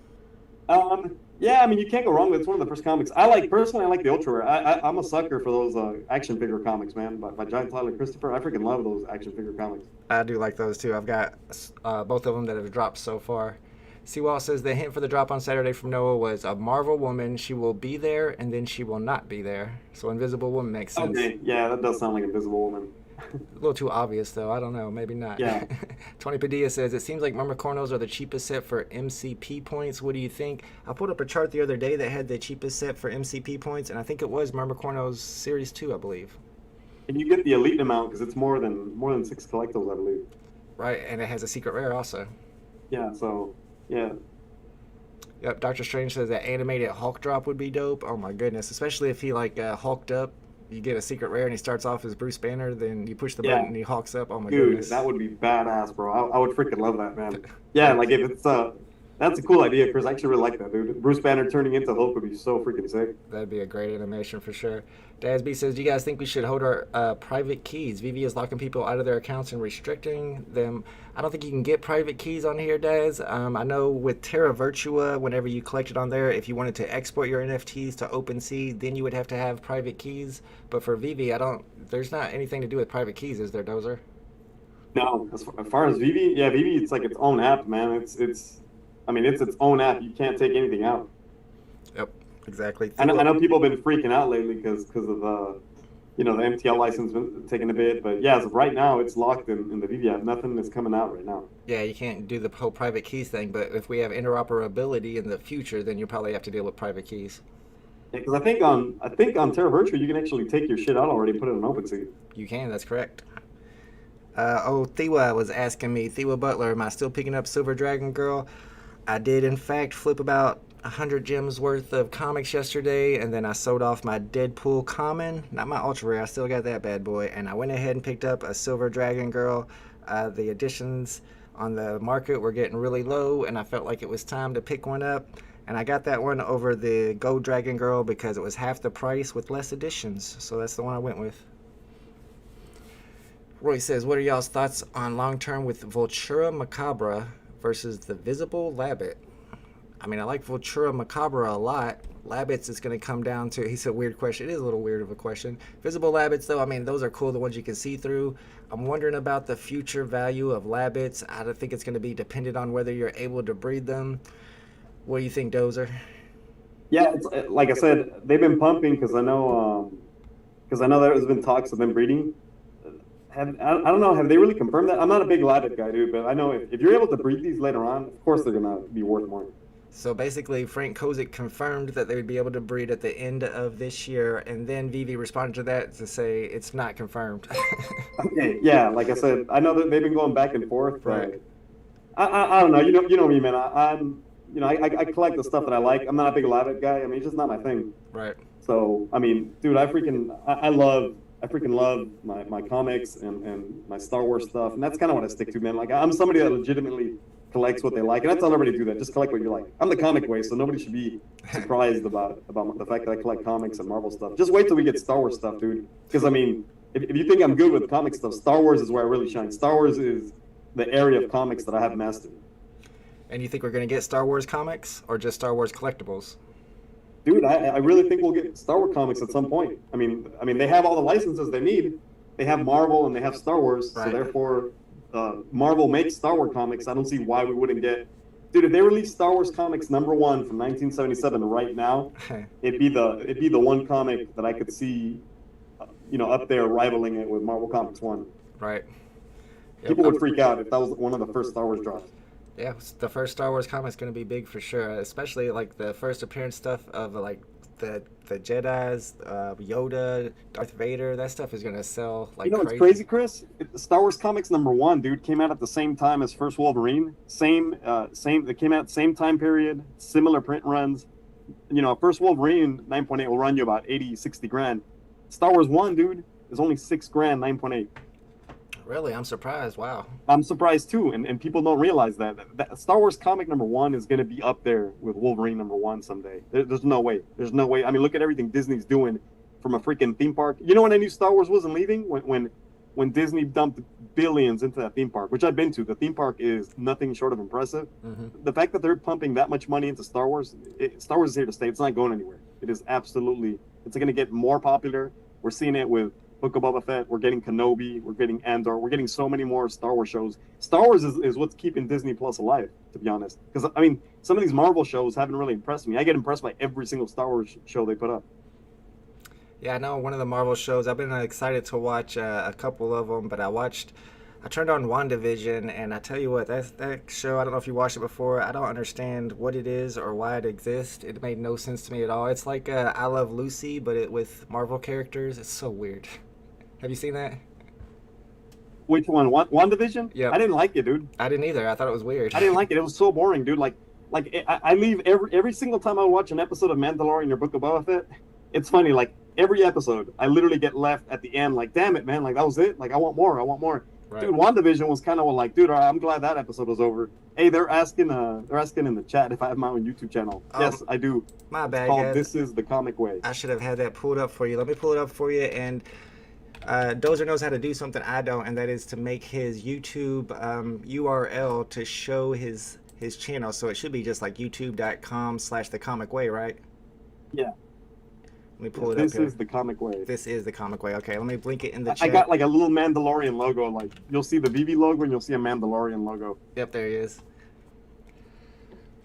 Yeah, I mean, you can't go wrong with it. It's one of the first comics. Personally, I like the Ultra Rare. I'm a sucker for those action figure comics, man, by Giant Tyler Christopher. I freaking love those action figure comics. I do like those too. I've got both of them that have dropped so far. Seawall says the hint for the drop on Saturday from Noah was a Marvel woman. She will be there and then she will not be there. So Invisible Woman makes sense. Okay, yeah, that does sound like Invisible Woman. A little too obvious though. I don't know. Maybe not. Yeah. Tony Padilla says it seems like Murmurcornos are the cheapest set for MCP points. What do you think? I pulled up a chart the other day that had the cheapest set for MCP points, and I think it was Murmurcornos Series 2, I believe. And you get the elite amount because it's more than 6 collectibles, I believe. Right, and it has a secret rare also. Yeah. So yeah. Yep. Doctor Strange says that animated Hulk drop would be dope. Oh my goodness, especially if he like hulked up. You get a secret rare and he starts off as Bruce Banner, then you push the button and he hulks up. Oh my goodness. Dude, that would be badass, bro. I would freaking love that, man. Yeah, like if it's that's a cool idea, Chris. I actually really like that, dude. Bruce Banner turning into Hulk would be so freaking sick. That'd be a great animation for sure. Dasby says, do you guys think we should hold our private keys? VeVe is locking people out of their accounts and restricting them. I don't think you can get private keys on here, Daz. I know with Terra Virtua, whenever you collect it on there, if you wanted to export your NFTs to OpenSea, then you would have to have private keys. But for VeVe, there's not anything to do with private keys, is there, Dozer? No, as far as VeVe, yeah, VeVe, it's like its own app, man. It's its own app. You can't take anything out. Yep, exactly. I know people have been freaking out lately because of the MTL license been taking a bit, but yeah, as of right now, it's locked in the VeVe app. Nothing is coming out right now. Yeah, you can't do the whole private keys thing, but if we have interoperability in the future, then you probably have to deal with private keys. Yeah, because I think on Terra Virtua you can actually take your shit out already and put it on OpenSea. You can, that's correct. Thiwa was asking me, Thiwa Butler, am I still picking up Silver Dragon Girl? I did, in fact, flip about 100 gems worth of comics yesterday, and then I sold off my Deadpool common, not my ultra rare, I still got that bad boy, and I went ahead and picked up a Silver Dragon Girl. The editions on the market were getting really low, and I felt like it was time to pick one up. And I got that one over the Gold Dragon Girl because it was half the price with less editions. So that's the one I went with. Roy says, what are y'all's thoughts on long term with Vultura Macabra versus the Visible Labbit? I mean, I like Vultura Macabra a lot. Labbits is going to come down to, he said, weird question. It is a little weird of a question. Visible Labbits, though, I mean, those are cool, the ones you can see through. I'm wondering about the future value of Labbits. I don't think it's going to be dependent on whether you're able to breed them. What do you think, Dozer? Yeah, it's, like I said, they've been pumping because I know there's been talks of them breeding. I don't know, have they really confirmed that? I'm not a big Labbit guy, dude, but I know if you're able to breed these later on, of course they're going to be worth more. So basically, Frank Kozik confirmed that they would be able to breed at the end of this year, and then VeVe responded to that to say it's not confirmed. Okay, yeah, like I said, I know that they've been going back and forth, but Right. I don't know. You know me, man. I collect the stuff that I like. I'm not a big Labbit guy. I mean, it's just not my thing. Right. So I mean, dude, I freaking love my comics and my Star Wars stuff, and that's kind of what I stick to, man. Like I'm somebody that legitimately collects what they like, and I tell everybody to do that. Just collect what you like. I'm the comic way, so nobody should be surprised about the fact that I collect comics and Marvel stuff. Just wait till we get Star Wars stuff, dude. Because I mean, if you think I'm good with comic stuff, Star Wars is where I really shine. Star Wars is the area of comics that I have mastered. And you think we're going to get Star Wars comics or just Star Wars collectibles? Dude, I really think we'll get Star Wars comics at some point. I mean, they have all the licenses they need. They have Marvel and they have Star Wars, Right. so therefore, Marvel makes Star Wars comics. I don't see why we wouldn't get. Dude, if they release Star Wars comics #1 from 1977 right now, it'd be the one comic that I could see, up there rivaling it with Marvel Comics 1. Right. Yep. People would freak out if that was one of the first Star Wars drops. Yeah, the first Star Wars comic is going to be big for sure, especially like the first appearance stuff of like the Jedi's, Yoda, Darth Vader. That stuff is going to sell like You know what's crazy, Chris? Star Wars Comics #1, dude, came out at the same time as First Wolverine. Same. It came out same time period, similar print runs. First Wolverine 9.8 will run you about 80, 60 grand. Star Wars 1, dude, is only 6 grand, 9.8. Really, I'm surprised. Wow. I'm surprised too, and people don't realize that Star Wars comic #1 is going to be up there with Wolverine #1 someday. There's no way. There's no way. I mean, look at everything Disney's doing from a freaking theme park. You know when I knew Star Wars wasn't leaving? When Disney dumped billions into that theme park, which I've been to. The theme park is nothing short of impressive. Mm-hmm. The fact that they're pumping that much money into Star Wars, Star Wars is here to stay. It's not going anywhere. It is absolutely. It's going to get more popular. We're seeing it with Book of Boba Fett, we're getting Kenobi, we're getting Andor, we're getting so many more Star Wars shows. Star Wars is what's keeping Disney Plus alive, to be honest. Because, I mean, some of these Marvel shows haven't really impressed me. I get impressed by every single Star Wars show they put up. Yeah, I know one of the Marvel shows, I've been excited to watch a couple of them, but I turned on WandaVision, and I tell you what, that show, I don't know if you watched it before, I don't understand what it is or why it exists. It made no sense to me at all. It's like I Love Lucy, but with Marvel characters. It's so weird. Have you seen that? Which one? WandaVision? Yeah. I didn't like it, dude. I didn't either. I thought it was weird. I didn't like it. It was so boring, dude. I leave every single time I watch an episode of Mandalorian or Book of Boba Fett. It's funny, like every episode, I literally get left at the end, like, damn it, man, like that was it. Like I want more. Right. Dude, WandaVision was kind of like, dude, I'm glad that episode was over. Hey, they're asking in the chat if I have my own YouTube channel. Yes, I do. My bad, It's called guys. This Is the Comic Way. I should have had that pulled up for you. Let me pull it up for you. And Dozer knows how to do something I don't, and that is to make his YouTube URL to show his channel. So it should be just like youtube.com/thecomicway, right? Yeah. Let me pull it up This here. is the Comic Way. This is the comic way. Okay, let me blink it in the I chat. got like a little Mandalorian logo. Like you'll see the VeVe logo and you'll see a Mandalorian logo. Yep, there he is.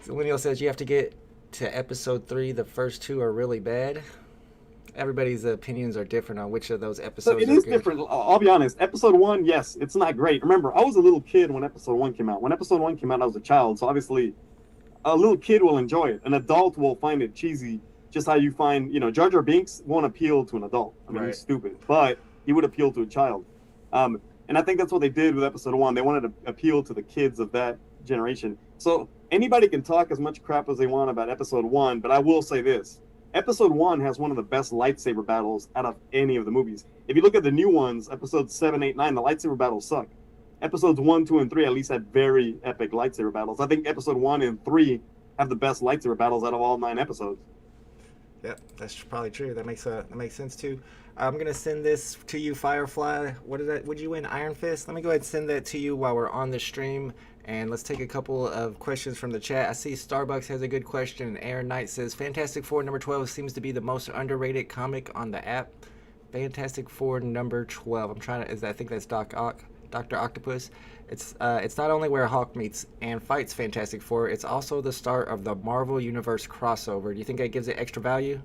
So Lineal says you have to get to episode 3. The first 2 are really bad. Everybody's opinions are different on which of those So episodes it are is good. different. I'll be honest. Episode 1, yes, it's not great. Remember, I was a little kid when episode 1 came out. When episode 1 came out, I was a child. So obviously, a little kid will enjoy it. An adult will find it cheesy. Just how you find, Jar Jar Binks won't appeal to an adult. I mean, Right. he's stupid, but he would appeal to a child. And I think that's what they did with episode 1. They wanted to appeal to the kids of that generation. So anybody can talk as much crap as they want about episode 1, but I will say this. Episode 1 has one of the best lightsaber battles out of any of the movies. If you look at the new ones, episodes 7, 8, 9, the lightsaber battles suck. Episodes 1, 2, and 3 at least had very epic lightsaber battles. I think episode 1 and 3 have the best lightsaber battles out of all 9 episodes. Yep, that's probably true. That makes sense too. I'm gonna send this to you, Firefly. Would you win Iron Fist? Let me go ahead and send that to you while we're on the stream, and let's take a couple of questions from the chat. I see Starbucks has a good question, and Aaron Knight says Fantastic Four number 12 seems to be the most underrated comic on the app. Fantastic Four number 12. I think that's Dr. Octopus. It's not only where Hawk meets and fights Fantastic Four, it's also the start of the Marvel Universe crossover. Do you think that gives it extra value?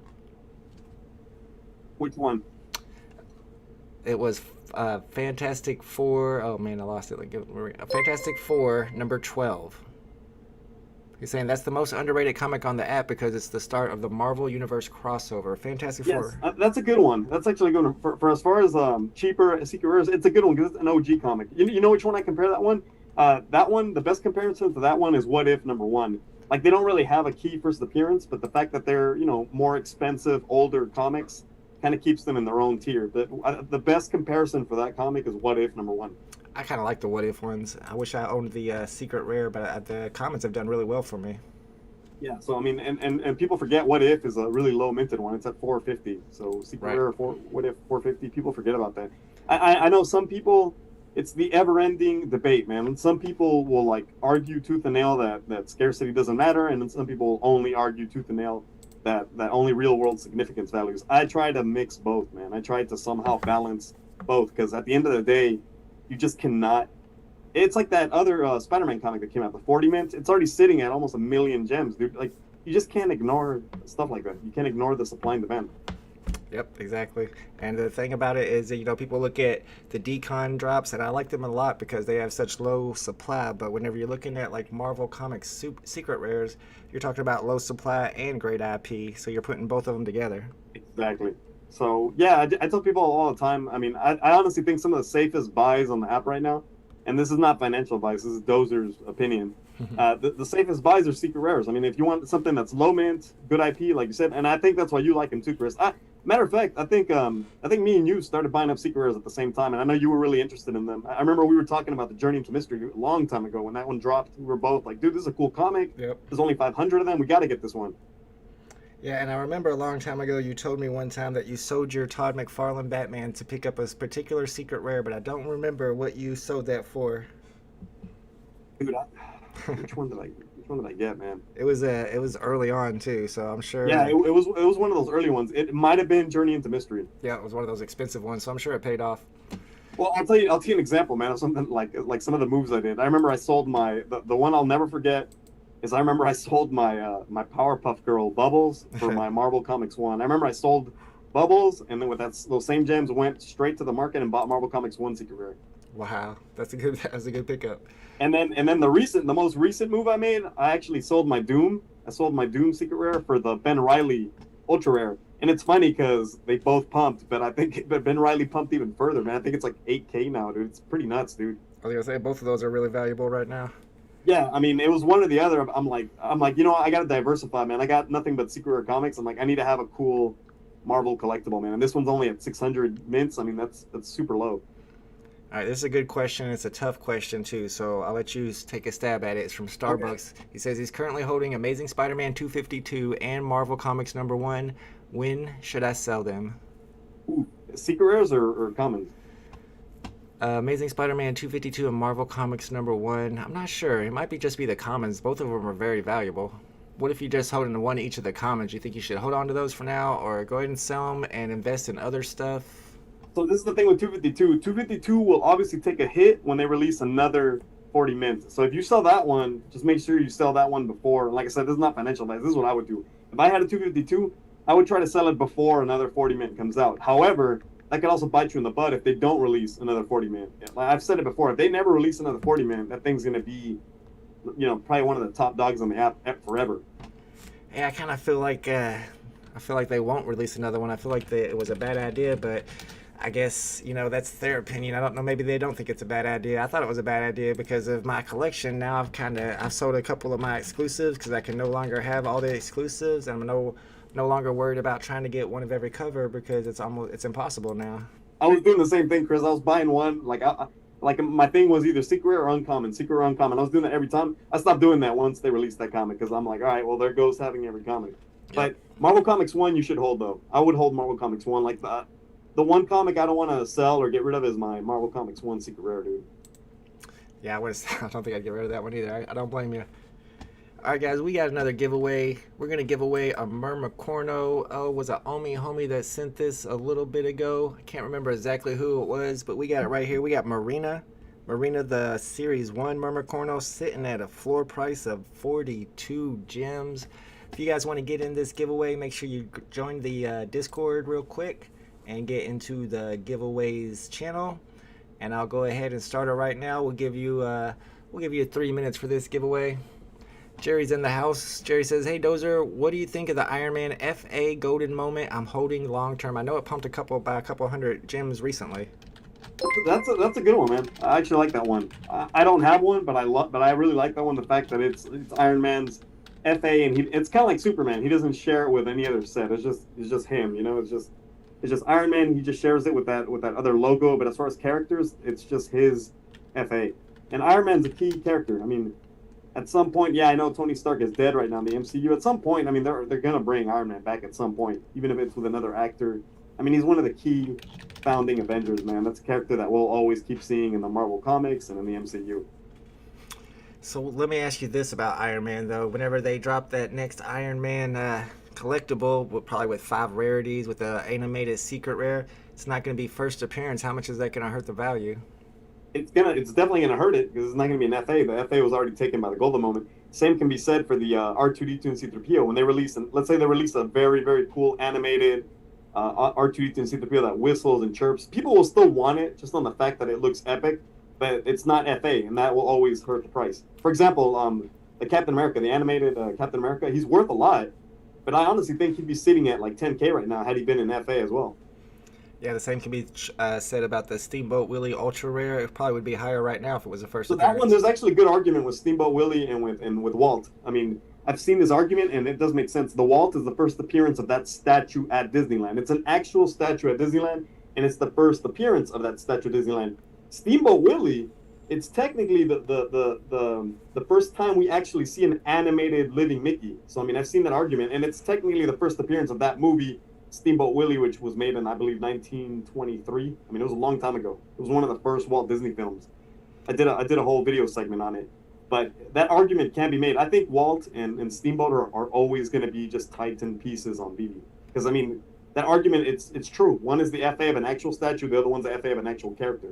Which one? It was Fantastic Four. Oh man, I lost it. Fantastic Four number 12. He's saying that's the most underrated comic on the app because it's the start of the Marvel Universe crossover. Fantastic Four. Yes, that's a good one. That's actually a good one. For as far as cheaper Secret Rares, it's a good one because it's an OG comic. You know which one I compare that one? That one, the best comparison to that one is What If number 1. Like, they don't really have a key first appearance, but the fact that they're, more expensive, older comics kind of keeps them in their own tier. But the best comparison for that comic is What If number 1. I kind of like the What If ones. I wish I owned the Secret Rare, but the comments have done really well for me. Yeah, so I mean, and people forget What If is a really low minted one. It's at 450. So Secret Rare What If 450. People forget about that. I know some people. It's the ever-ending debate, man. And some people will like argue tooth and nail that scarcity doesn't matter, and then some people only argue tooth and nail that only real-world significance values. I try to mix both, man. I try to somehow balance both because at the end of the day, you just cannot. It's like that other Spider-Man comic that came out, the 40 Mint. It's already sitting at almost 1 million gems, dude. Like, you just can't ignore stuff like that. You can't ignore the supply and demand. Yep, exactly. And the thing about it is that, people look at the decon drops, and I like them a lot because they have such low supply. But whenever you're looking at like Marvel Comics Secret Rares, you're talking about low supply and great IP. So you're putting both of them together. Exactly. So yeah, I tell people all the time. I mean, I honestly think some of the safest buys on the app right now, and this is not financial advice. This is Dozer's opinion. The safest buys are Secret Rares. I mean, if you want something that's low mint, good IP, like you said, and I think that's why you like them too, Chris. Matter of fact, I think me and you started buying up Secret Rares at the same time, and I know you were really interested in them. I remember we were talking about the Journey into Mystery a long time ago when that one dropped. We were both like, dude, this is a cool comic. Yep. There's only 500 of them. We got to get this one. Yeah, and I remember a long time ago you told me one time that you sold your Todd McFarlane Batman to pick up a particular Secret Rare, but I don't remember what you sold that for. Dude, which one did I get, man? It was early on too, so I'm sure. Yeah, it was one of those early ones. It might have been Journey into Mystery. Yeah, it was one of those expensive ones, so I'm sure it paid off. Well, I'll tell you an example, man, of something like some of the moves I did. I remember I sold the one I'll never forget is I remember I sold my my Powerpuff Girl Bubbles for my Marvel Comics 1. I remember I sold Bubbles, and then with those same gems went straight to the market and bought Marvel Comics 1 Secret Rare. Wow, that's a good pickup. And then the most recent move I made, I actually sold my Doom. I sold my Doom Secret Rare for the Ben Reilly Ultra Rare. And it's funny because they both pumped, but I think Ben Reilly pumped even further, man. I think it's like 8K now, dude. It's pretty nuts, dude. I was gonna say both of those are really valuable right now. Yeah, I mean, it was one or the other. I'm like, I gotta diversify, man. I got nothing but Secret Rare comics. I'm like, I need to have a cool Marvel collectible, man. And this one's only at 600 mints. I mean, that's super low. All right, this is a good question. It's a tough question too, so I'll let you take a stab at it. It's from Starbucks. Okay. He says he's currently holding Amazing Spider-Man 252 and Marvel Comics number 1. When should I sell them? Ooh, Secret Rares or commons? Amazing Spider-Man 252 and Marvel Comics number 1. I'm not sure. It might just be the commons. Both of them are very valuable. What if you just hold in one each of the commons? You think you should hold on to those for now, or go ahead and sell them and invest in other stuff? So this is the thing with 252. 252 will obviously take a hit when they release another 40 mint. So if you sell that one, just make sure you sell that one before. Like I said, this is not financial advice. This is what I would do. If I had a 252, I would try to sell it before another 40 mint comes out. However, that could also bite you in the butt if they don't release another 40 mint. Like I've said it before, if they never release another 40 mint, that thing's going to be, probably one of the top dogs on the app forever. Yeah, I kind of feel like they won't release another one. I feel like it was a bad idea, but I guess, that's their opinion. I don't know. Maybe they don't think it's a bad idea. I thought it was a bad idea because of my collection. Now I've sold a couple of my exclusives because I can no longer have all the exclusives. I'm no longer worried about trying to get one of every cover because it's impossible now. I was doing the same thing, Chris. I was buying one. Like like my thing was either secret rare or uncommon, secret rare or uncommon. I was doing that every time. I stopped doing that once they released that comic because I'm like, all right, well, there goes having every comic. Yep. But Marvel Comics 1, you should hold though. I would hold Marvel Comics 1. Like the one comic I don't want to sell or get rid of is my Marvel Comics 1 secret rare, dude. Yeah, I don't think I'd get rid of that one either. I don't blame you. All right, guys, we got another giveaway. We're going to give away a Mermacorno. Oh, was an Omi homie that sent this a little bit ago. I can't remember exactly who it was, but we got it right here. We got Marina, the Series 1 Mermacorno, sitting at a floor price of 42 gems. If you guys want to get in this giveaway, make sure you join the Discord real quick and get into the giveaways channel. And I'll go ahead and start it right now. We'll give you 3 minutes for this giveaway. Jerry's in the house. Jerry says, "Hey Dozer, what do you think of the Iron Man FA golden moment I'm holding long term? I know it pumped by a couple hundred gems recently." That's a good one, man. I actually like that one. I don't have one, but I really like that one. The fact that it's Iron Man's FA, and it's kind of like Superman. He doesn't share it with any other set. It's just him. You know, it's just Iron Man. He just shares it with that other logo. But as far as characters, it's just his FA. And Iron Man's a key character. I mean, at some point, yeah, I know Tony Stark is dead right now in the MCU. At some point, I mean, they're gonna bring Iron Man back at some point, even if it's with another actor. I mean, he's one of the key founding Avengers, man. That's a character that we'll always keep seeing in the Marvel comics and in the MCU. So let me ask you this about Iron Man, though. Whenever they drop that next Iron Man collectible, probably with 5 rarities, with the animated secret rare, it's not going to be first appearance. How much is that going to hurt the value? It's definitely gonna hurt it because it's not gonna be an FA. The FA was already taken by the golden moment. Same can be said for the R2D2 and C3PO. When they release, let's say they release a very, very cool animated R2D2 and C3PO that whistles and chirps, people will still want it just on the fact that it looks epic, but it's not FA, and that will always hurt the price. For example, the Captain America, the animated Captain America, he's worth a lot, but I honestly think he'd be sitting at like 10K right now had he been in FA as well. Yeah, the same can be said about the Steamboat Willie Ultra Rare. It probably would be higher right now if it was the first. So appearance. that one, there's actually a good argument with Steamboat Willie and with Walt. I mean, I've seen this argument, and it does make sense. The Walt is the first appearance of that statue at Disneyland. It's an actual statue at Disneyland, and it's the first appearance of that statue at Disneyland. Steamboat Willie, it's technically the first time we actually see an animated living Mickey. So I mean, I've seen that argument, and it's technically the first appearance of that movie, Steamboat Willie, which was made in, I believe, 1923. I mean, it was a long time ago. It was one of the first Walt Disney films. I did a whole video segment on it. But that argument can be made. I think Walt and Steamboat are always going to be just Titan pieces on VeVe. Because, I mean, that argument, it's true. One is the FA of an actual statue. The other one's the FA of an actual character.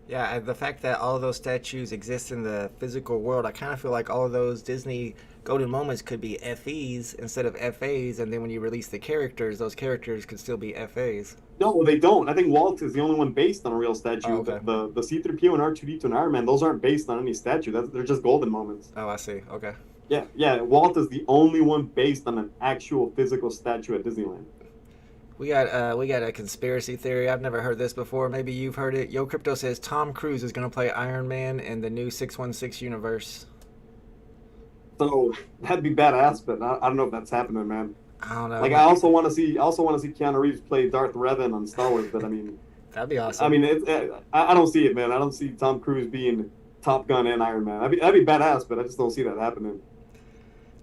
Yeah, and the fact that all of those statues exist in the physical world, I kind of feel like all of those Disney golden moments could be FEs instead of FAs, and then when you release the characters, those characters could still be FAs. No, they don't. I think Walt is the only one based on a real statue. Oh, okay. The C-3PO and R2-D2 and Iron Man, those aren't based on any statue. They're just golden moments. Oh, I see. Okay. Yeah. Walt is the only one based on an actual physical statue at Disneyland. We got a conspiracy theory. I've never heard this before. Maybe you've heard it. Yo Crypto says Tom Cruise is going to play Iron Man in the new 616 universe. So that'd be badass, but I don't know if that's happening, man. I don't know. Like I also want to see Keanu Reeves play Darth Revan on Star Wars, but I mean, that'd be awesome. I mean, I don't see it, man. I don't see Tom Cruise being Top Gun and Iron Man. That'd be badass, but I just don't see that happening.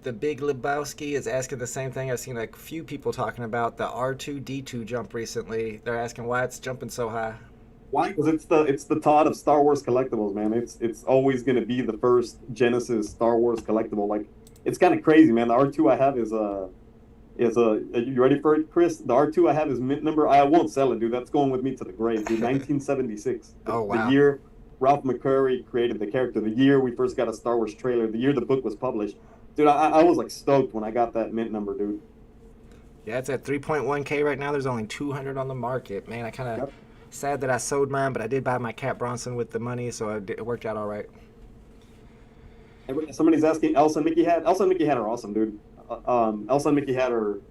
The Big Lebowski is asking the same thing. I've seen a few people talking about the R2-D2 jump recently. They're asking why it's jumping so high. Why? Because it's the Todd of Star Wars collectibles, man. It's always going to be the first Genesis Star Wars collectible. Like, it's kind of crazy, man. The R2 I have is are you ready for it, Chris? The R2 I have is mint number. I won't sell it, dude. That's going with me to the grave, dude. 1976. Oh, wow. The year Ralph McQuarrie created the character. The year we first got a Star Wars trailer. The year the book was published. Dude, I was like stoked when I got that mint number, dude. Yeah, it's at 3.1K right now. There's only 200 on the market. Man, I kind of sad that I sold mine, but I did buy my Cap Bronson with the money, so it worked out all right. Somebody's asking Elsa and Mickey Hat. Elsa and Mickey Hat are awesome, dude. Elsa and Mickey Hat are,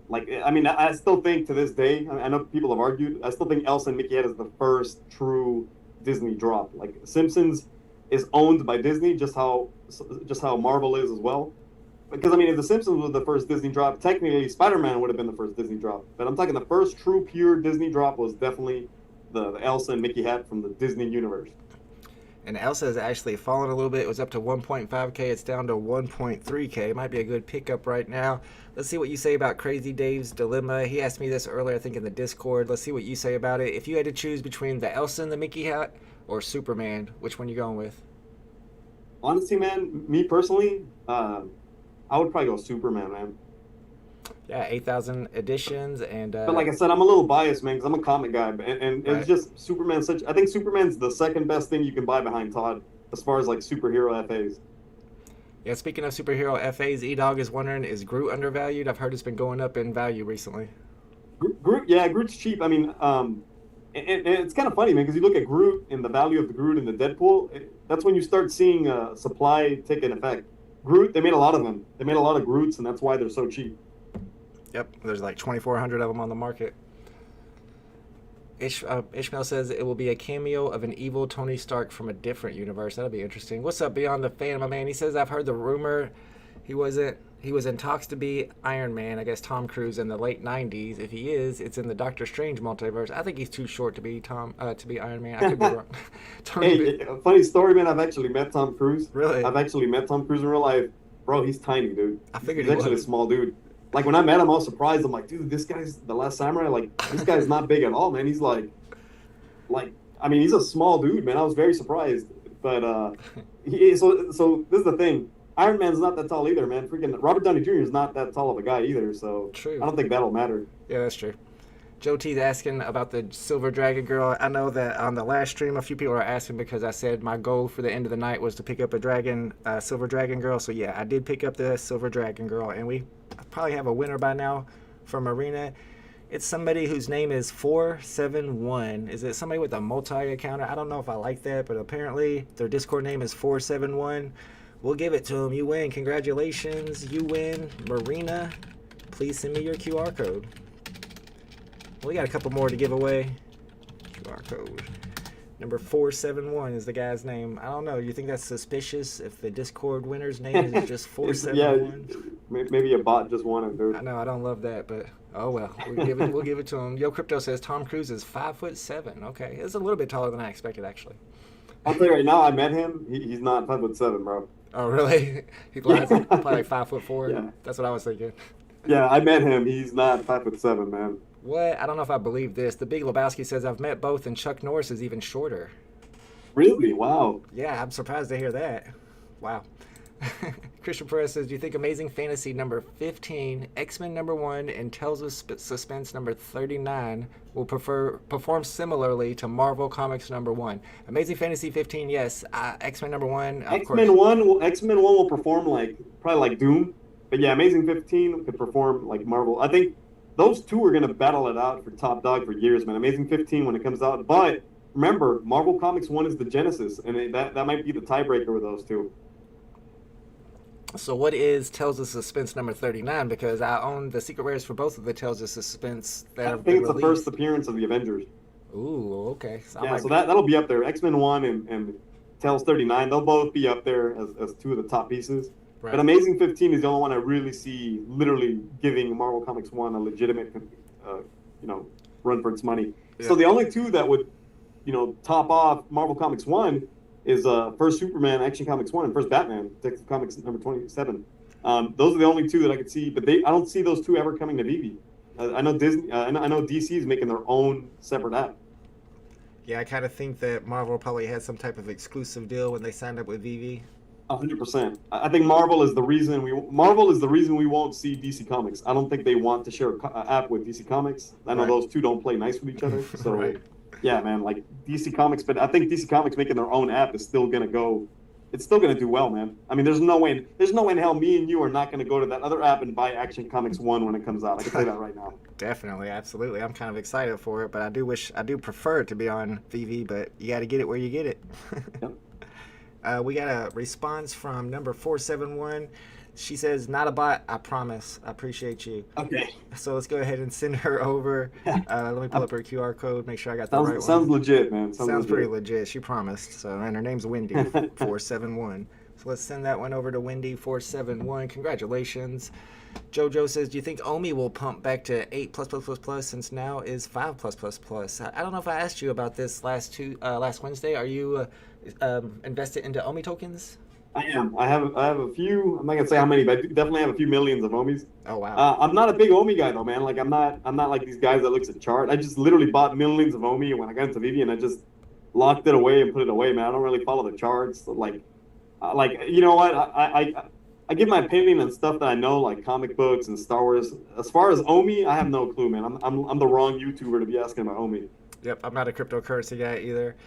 like, I mean, I still think to this day, I know people have argued, I still think Elsa and Mickey Hat is the first true Disney drop. Like, Simpsons is owned by Disney, just how Marvel is as well. Because, I mean, if The Simpsons was the first Disney drop, technically Spider-Man would have been the first Disney drop. But I'm talking the first true, pure Disney drop was definitely the Elsa and Mickey Hat from the Disney universe. And Elsa has actually fallen a little bit. It was up to 1.5K. It's down to 1.3K. It might be a good pickup right now. Let's see what you say about Crazy Dave's Dilemma. He asked me this earlier, I think, in the Discord. Let's see what you say about it. If you had to choose between the Elsa and the Mickey hat or Superman, which one you going with? Honestly, man, me personally, I would probably go Superman, man. Yeah, 8,000 editions. And But like I said, I'm a little biased, man, because I'm a comic guy, and right. it's just Superman. I think Superman's the second best thing you can buy behind Todd as far as like superhero FAs. Yeah, speaking of superhero FAs, E-Dog is wondering, is Groot undervalued? I've heard it's been going up in value recently. Groot, yeah, Groot's cheap. I mean, and it's kind of funny, man, because you look at Groot and the value of the Groot in the Deadpool. That's when you start seeing supply take an effect. Groot, they made a lot of them. They made a lot of Groots, and that's why they're so cheap. Yep, there's like 2,400 of them on the market. Ishmael says it will be a cameo of an evil Tony Stark from a different universe. That'll be interesting. What's up, Beyond the Fan, my man? He says, I've heard the rumor he was in talks to be Iron Man, I guess Tom Cruise in the late 90s. If he is, it's in the Doctor Strange multiverse. I think he's too short to be Iron Man. I could be wrong. Hey, funny story, man. I've actually met Tom Cruise. Really? I've actually met Tom Cruise in real life. Bro, he's tiny, dude. I figured he's he actually was. a small dude. Like when I met him, I was surprised. I'm like, dude, this guy's the Last Samurai. Like this guy's not big at all, man. He's like I mean, he's a small dude, man. I was very surprised. But so this is the thing. Iron Man's not that tall either, man. Freaking Robert Downey Jr. is not that tall of a guy either. So True. I don't think that'll matter. Yeah, that's true. Joe T's asking about the Silver Dragon Girl. I know that on the last stream, a few people are asking because I said my goal for the end of the night was to pick up a Silver Dragon Girl. So yeah, I did pick up the Silver Dragon Girl, and we probably have a winner by now from Arena. It's somebody whose name is 471. Is it somebody with a multi-accounter? I don't know if I like that, but apparently their Discord name is 471. We'll give it to them. You win. Congratulations. You win. Marina, please send me your QR code. We got a couple more to give away. QR code. Number 471 is the guy's name. I don't know. You think that's suspicious if the Discord winner's name is just 471? Yeah, maybe a bot just won it, dude. I know. I don't love that, but oh well. We'll give it to him. Yo Crypto says Tom Cruise is 5'7". Okay, it's a little bit taller than I expected, actually. I'll tell you right now, I met him. He's not 5'7", bro. Oh really? He lies probably like 5'4". Yeah. That's what I was thinking. Yeah, I met him. He's not 5'7", man. What? I don't know if I believe this. The Big Lebowski says I've met both, and Chuck Norris is even shorter. Really? Wow. Yeah, I'm surprised to hear that. Wow. Christian Perez says, do you think Amazing Fantasy number 15, X-Men number 1, and Tales of Suspense number 39 will perform similarly to Marvel Comics number 1? Amazing Fantasy 15, yes. X-Men number 1, of course. X-Men 1 will perform probably like Doom. But yeah, Amazing 15 could perform like Marvel. I think those two are going to battle it out for top dog for years, man. Amazing 15 when it comes out. But remember, Marvel Comics 1 is the Genesis, and that might be the tiebreaker with those two. So what is Tales of Suspense number 39? Because I own the secret rares for both of the Tales of Suspense that have been I think it's released. the first appearance of the Avengers. Ooh, okay. So yeah, so that'll be up there. X-Men 1 and Tales 39, they'll both be up there as two of the top pieces. Right. But Amazing 15 is the only one I really see literally giving Marvel Comics 1 a legitimate, run for its money. Yeah. So the only two that would, top off Marvel Comics 1 is first Superman Action Comics 1 and first Batman Detective Comics number 27. Those are the only two that I could see, but I don't see those two ever coming to VeVe. I know Disney, I know DC is making their own separate app. Yeah, I kind of think that Marvel probably had some type of exclusive deal when they signed up with VeVe. 100%. I think Marvel is the reason we won't see DC Comics. I don't think they want to share an app with DC Comics. I know those two don't play nice with each other. So, right. Yeah, man, like DC Comics, but I think DC Comics making their own app is still gonna go. It's still gonna do well, man. I mean, there's no way in hell me and you are not gonna go to that other app and buy Action Comics 1 when it comes out. I can say that right now. Definitely, absolutely. I'm kind of excited for it, but I do prefer it to be on VeVe, but you got to get it where you get it. Yep. We got a response from number 471. She says, not a bot, I promise. I appreciate you. Okay. So let's go ahead and send her over. Let me pull up her QR code, make sure I got the right one. Sounds legit, man. Sounds pretty legit. She promised. So, and her name's Wendy, 471. So let's send that one over to Wendy471. Congratulations. Jojo says, do you think Omi will pump back to 8 plus plus plus plus since now is 5 plus plus plus? I don't know if I asked you about this last Wednesday. Are you invested into Omi tokens? I am. I have a few. I'm not gonna say how many, but I do definitely have a few millions of Omis. Oh wow. I'm not a big Omi guy though, man. Like I'm not like these guys that looks at chart. I just literally bought millions of Omi when I got into VeVe, and I just locked it away and put it away, man. I don't really follow the charts. Like you know what? I give my opinion on stuff that I know, like comic books and Star Wars. As far as Omi, I have no clue, man. I'm the wrong YouTuber to be asking about Omi. Yep, I'm not a cryptocurrency guy either.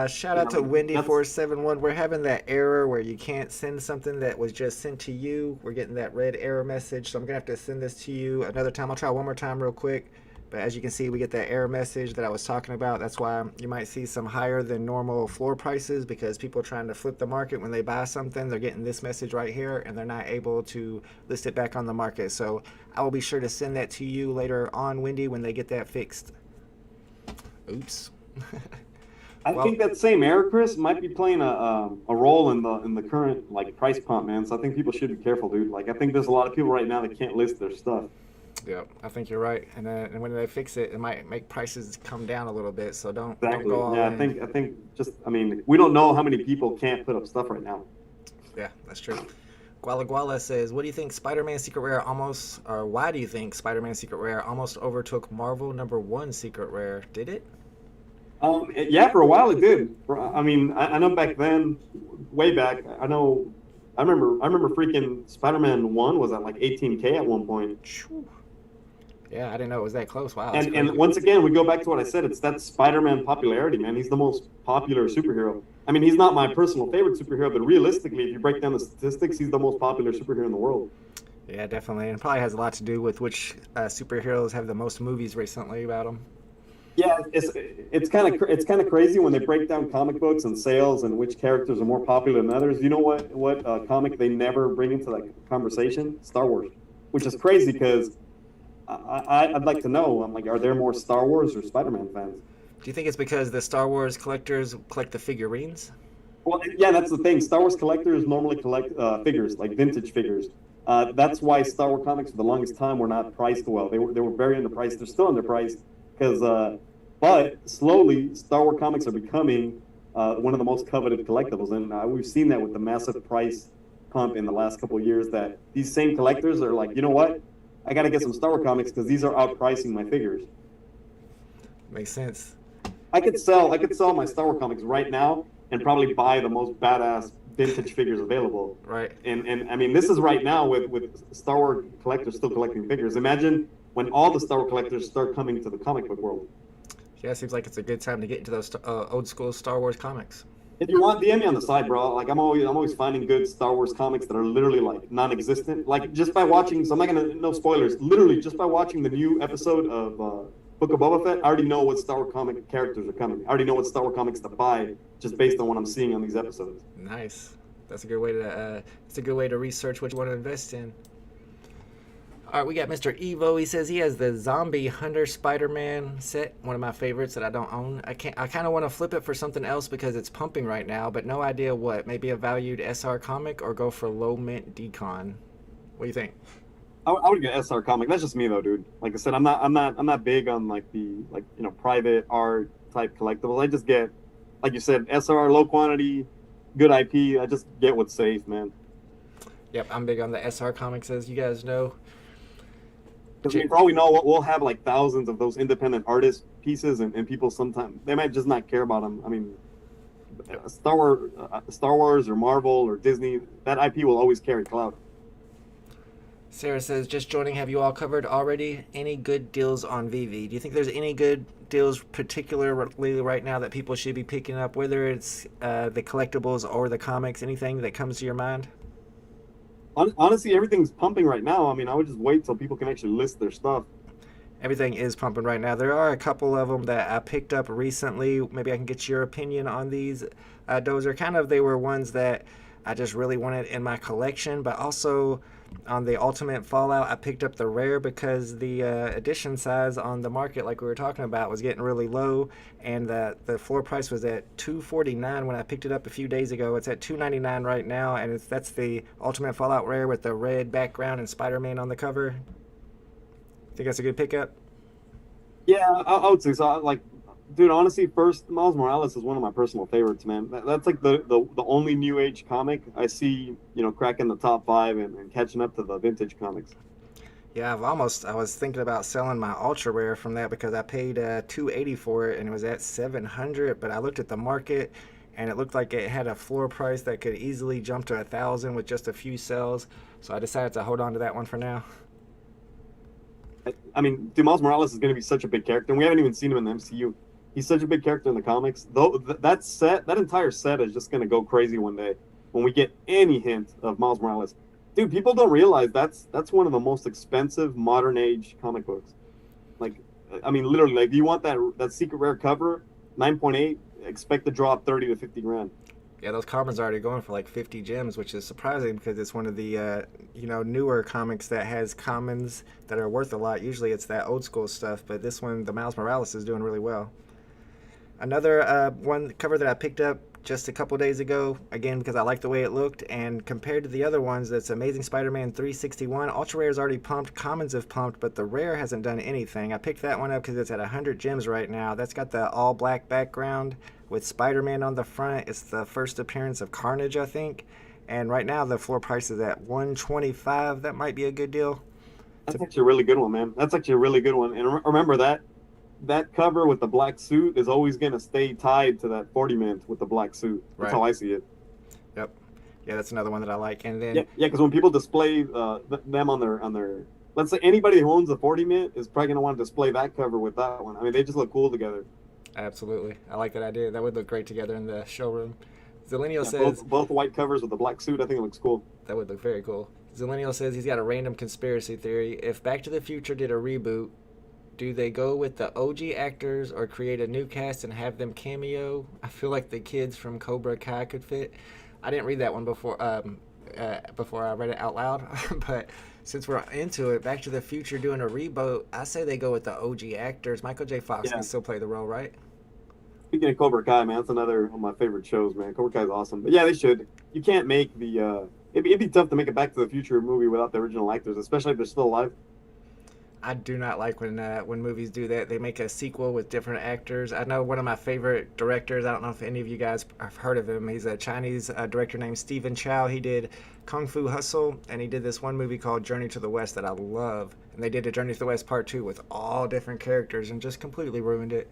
Shout out to Wendy471. We're having that error where you can't send something that was just sent to you. We're getting that red error message, so I'm gonna have to send this to you another time. I'll try one more time real quick. But as you can see, we get that error message that I was talking about. That's why you might see some higher than normal floor prices, because people are trying to flip the market when they buy something. They're getting this message right here, and they're not able to list it back on the market. So I will be sure to send that to you later on, Wendy, when they get that fixed. Oops. I think that same error, Chris, might be playing a role in the current like price pump, man. So I think people should be careful, dude. Like I think there's a lot of people right now that can't list their stuff. Yep, I think you're right. And when they fix it, it might make prices come down a little bit. So don't Exactly. go all Yeah, in. I think just we don't know how many people can't put up stuff right now. Yeah, that's true. Guala Guala says, what do you think Spider-Man Secret Rare almost, or why do you think Spider-Man Secret Rare almost overtook Marvel #1 Secret Rare? Did it? Yeah, for a while it did. I know back then, way back. I remember freaking Spider-Man 1 was at like 18K at one point. Yeah, I didn't know it was that close. Wow. And once again, we go back to what I said. It's that Spider-Man popularity, man. He's the most popular superhero. I mean, he's not my personal favorite superhero, but realistically, if you break down the statistics, he's the most popular superhero in the world. Yeah, definitely. And it probably has a lot to do with which superheroes have the most movies recently about them. Yeah, it's kind of crazy when they break down comic books and sales and which characters are more popular than others. You know what comic they never bring into that conversation? Star Wars, which is crazy because I'd like to know. I'm like, are there more Star Wars or Spider-Man fans? Do you think it's because the Star Wars collectors collect the figurines? Well, yeah, that's the thing. Star Wars collectors normally collect figures, like vintage figures. That's why Star Wars comics for the longest time were not priced well. They were very underpriced. They're still underpriced because, but slowly Star Wars comics are becoming one of the most coveted collectibles, and we've seen that with the massive price pump in the last couple of years. That these same collectors are like, you know what? I got to get some Star Wars comics because these are outpricing my figures. Makes sense. I could sell my Star Wars comics right now and probably buy the most badass vintage figures available. Right. And I mean, this is right now with Star Wars collectors still collecting figures. Imagine when all the Star Wars collectors start coming to the comic book world. Yeah, it seems like it's a good time to get into those old school Star Wars comics. If you want, DM me on the side, bro. Like I'm always finding good Star Wars comics that are literally like non-existent. Like just by watching, so I'm not gonna, no spoilers. Literally just by watching the new episode of Book of Boba Fett, I already know what Star Wars comic characters are coming. I already know what Star Wars comics to buy just based on what I'm seeing on these episodes. Nice. That's a good way to. It's a good way to research what you want to invest in. All right, we got Mr. Evo. He says he has the Zombie Hunter Spider-Man set, one of my favorites that I don't own. I kind of want to flip it for something else because it's pumping right now, but no idea what. Maybe a valued SR comic or go for low mint decon. What do you think? I would get SR comic. That's just me though, dude. Like I said, I'm not big on like the private art type collectibles. I just get, like you said, SR, low quantity, good IP. I just get what's safe, man. Yep, I'm big on the SR comics, as you guys know. Because for all we know, we'll have like thousands of those independent artist pieces, and people sometimes they might just not care about them. I mean, Star Wars or Marvel or Disney, that IP will always carry clout. Sarah says, just joining, have you all covered already? Any good deals on VeVe? Do you think there's any good deals particularly right now that people should be picking up, whether it's the collectibles or the comics, anything that comes to your mind? Honestly, everything's pumping right now. I mean, I would just wait till people can actually list their stuff. Everything is pumping right now. There are a couple of them that I picked up recently. Maybe I can get your opinion on these. Dozer, kind of, they were ones that I just really want it in my collection. But also on the Ultimate Fallout, I picked up the rare because the edition size on the market, like we were talking about, was getting really low, and the floor price was at $249 when I picked it up a few days ago. It's at $299 right now, and that's the Ultimate Fallout rare with the red background and Spider-Man on the cover. Think that's a good pickup? Yeah, I would say so. Like, dude, honestly, first Miles Morales is one of my personal favorites, man. That's like the only new age comic I see, cracking the top five and catching up to the vintage comics. Yeah, I was thinking about selling my ultra rare from that because I paid $280 for it and it was at $700. But I looked at the market and it looked like it had a floor price that could easily jump to $1,000 with just a few sales. So I decided to hold on to that one for now. I mean, dude, Miles Morales is going to be such a big character, and we haven't even seen him in the MCU. He's such a big character in the comics. Though that entire set is just going to go crazy one day when we get any hint of Miles Morales. Dude, people don't realize that's one of the most expensive modern age comic books. Like, I mean, literally, like, you want that secret rare cover, 9.8, expect to drop 30 to 50 grand. Yeah, those commons are already going for like 50 gems, which is surprising because it's one of the newer comics that has commons that are worth a lot. Usually it's that old school stuff, but this one, the Miles Morales, is doing really well. Another one cover that I picked up just a couple days ago, again because I like the way it looked, and compared to the other ones, that's Amazing Spider-Man 361. Ultra Rare is already pumped, commons have pumped, but the rare hasn't done anything. I picked that one up because it's at 100 gems right now. That's got the all black background with Spider-Man on the front. It's the first appearance of Carnage, I think, and right now the floor price is at $125. That might be a good deal. That's actually a really good one, man. That's actually a really good one. And remember that cover with the black suit is always going to stay tied to that 40 mint with the black suit. That's how I see it. Yep. Yeah, that's another one that I like. And then yeah, because when people display them on their, let's say anybody who owns a 40 mint is probably going to want to display that cover with that one. I mean, they just look cool together. Absolutely. I like that idea. That would look great together in the showroom. Zillennial says both white covers with the black suit. I think it looks cool. That would look very cool. Zillennial says he's got a random conspiracy theory. If Back to the Future did a reboot, do they go with the OG actors or create a new cast and have them cameo? I feel like the kids from Cobra Kai could fit. I didn't read that one before I read it out loud, but since we're into it, Back to the Future doing a reboot, I say they go with the OG actors. Michael J. Fox can still play the role, right? Speaking of Cobra Kai, man, that's another of my favorite shows, man. Cobra Kai is awesome. But yeah, they should. You can't make the it'd be tough to make a Back to the Future movie without the original actors, especially if they're still alive. I do not like when movies do that. They make a sequel with different actors. I know one of my favorite directors, I don't know if any of you guys have heard of him. He's a Chinese director named Stephen Chow. He did Kung Fu Hustle, and he did this one movie called Journey to the West that I love. And they did a Journey to the West Part 2 with all different characters and just completely ruined it.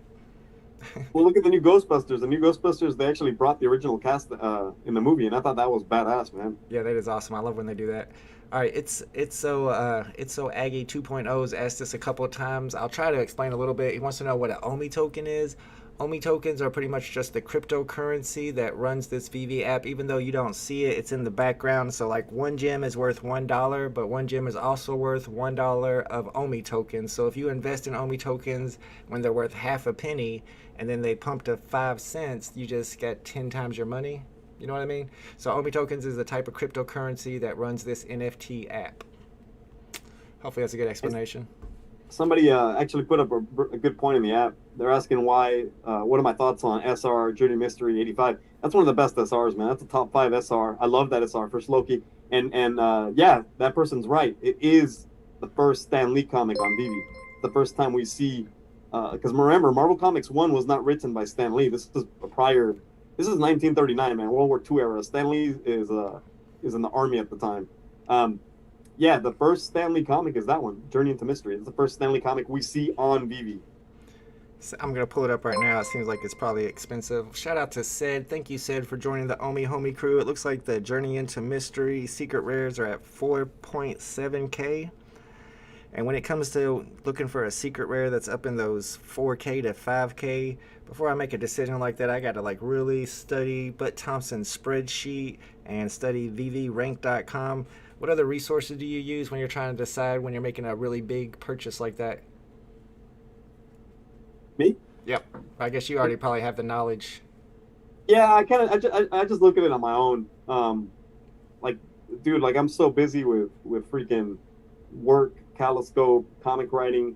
Well, look at the new Ghostbusters. The new Ghostbusters, they actually brought the original cast in the movie, and I thought that was badass, man. Yeah, that is awesome. I love when they do that. All right, it's so Aggie 2.0's asked this a couple of times. I'll try to explain a little bit. He wants to know what an OMI token is. OMI tokens are pretty much just the cryptocurrency that runs this VeVe app. Even though you don't see it, it's in the background. So like one gem is worth $1, but one gem is also worth $1 of OMI tokens. So if you invest in OMI tokens when they're worth half a penny, and then they pump to 5 cents, you just get 10 times your money. You know what I mean? So OMI tokens is the type of cryptocurrency that runs this NFT app. Hopefully that's a good explanation. Somebody actually put up a good point in the app. They're asking why, what are my thoughts on SR Journey Mystery 85? That's one of the best SRs, man. That's a top 5 SR. I love that SR, First Loki. And yeah, that person's right. It is the first Stan Lee comic on VeVe. The first time we see, because remember, Marvel Comics 1 was not written by Stan Lee. This is a prior. This is 1939, man, World War II era. Stan Lee is in the army at the time. Yeah, the first Stan Lee comic is that one, Journey into Mystery. It's the first Stan Lee comic we see on VeVe. So I'm going to pull it up right now. It seems like it's probably expensive. Shout out to Sid. Thank you, Sid, for joining the Omi Homie crew. It looks like the Journey into Mystery secret rares are at 4.7K. And when it comes to looking for a secret rare that's up in those 4K to 5K, before I make a decision like that, I got to like really study Bud Thompson's spreadsheet and study VeVeRank.com. What other resources do you use when you're trying to decide when you're making a really big purchase like that? Me? Yep. I guess you already probably have the knowledge. Yeah, I just look at it on my own. like, dude, like I'm so busy with freaking work, Kaloscope, comic writing,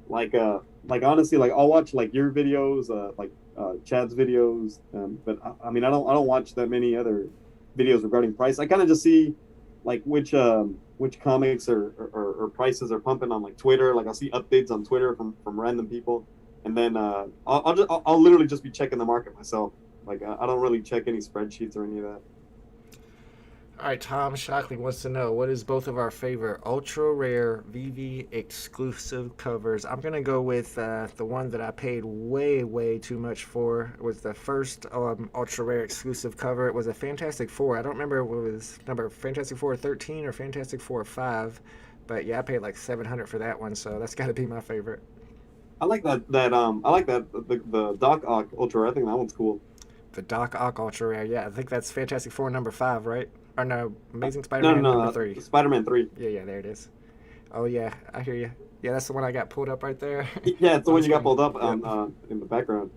like honestly, like I'll watch like your videos, Chad's videos, but I mean, I don't watch that many other videos regarding price. I kind of just see like which comics or prices are pumping on like Twitter. Like I'll see updates on Twitter from random people, and then I'll literally just be checking the market myself. Like I don't really check any spreadsheets or any of that. All right, Tom Shockley wants to know what is both of our favorite ultra rare VeVe exclusive covers. I'm gonna go with the one that I paid way too much for. It was the first ultra rare exclusive cover. It was a Fantastic Four. I don't remember what it was number, Fantastic Four 13 or Fantastic Four 5, but yeah, I paid like $700 for that one, so that's got to be my favorite. I like I like the Doc Ock Ultra. I think that one's cool. The Doc Ock ultra rare. Yeah, I think that's Fantastic Four number 5, right? Or no, Amazing No, Spider-Man no, number 3. Spider-Man 3. Yeah, there it is. Oh yeah, I hear you. Yeah, that's the one I got pulled up right there. Yeah, it's the one you got pulled up Yep. in the background.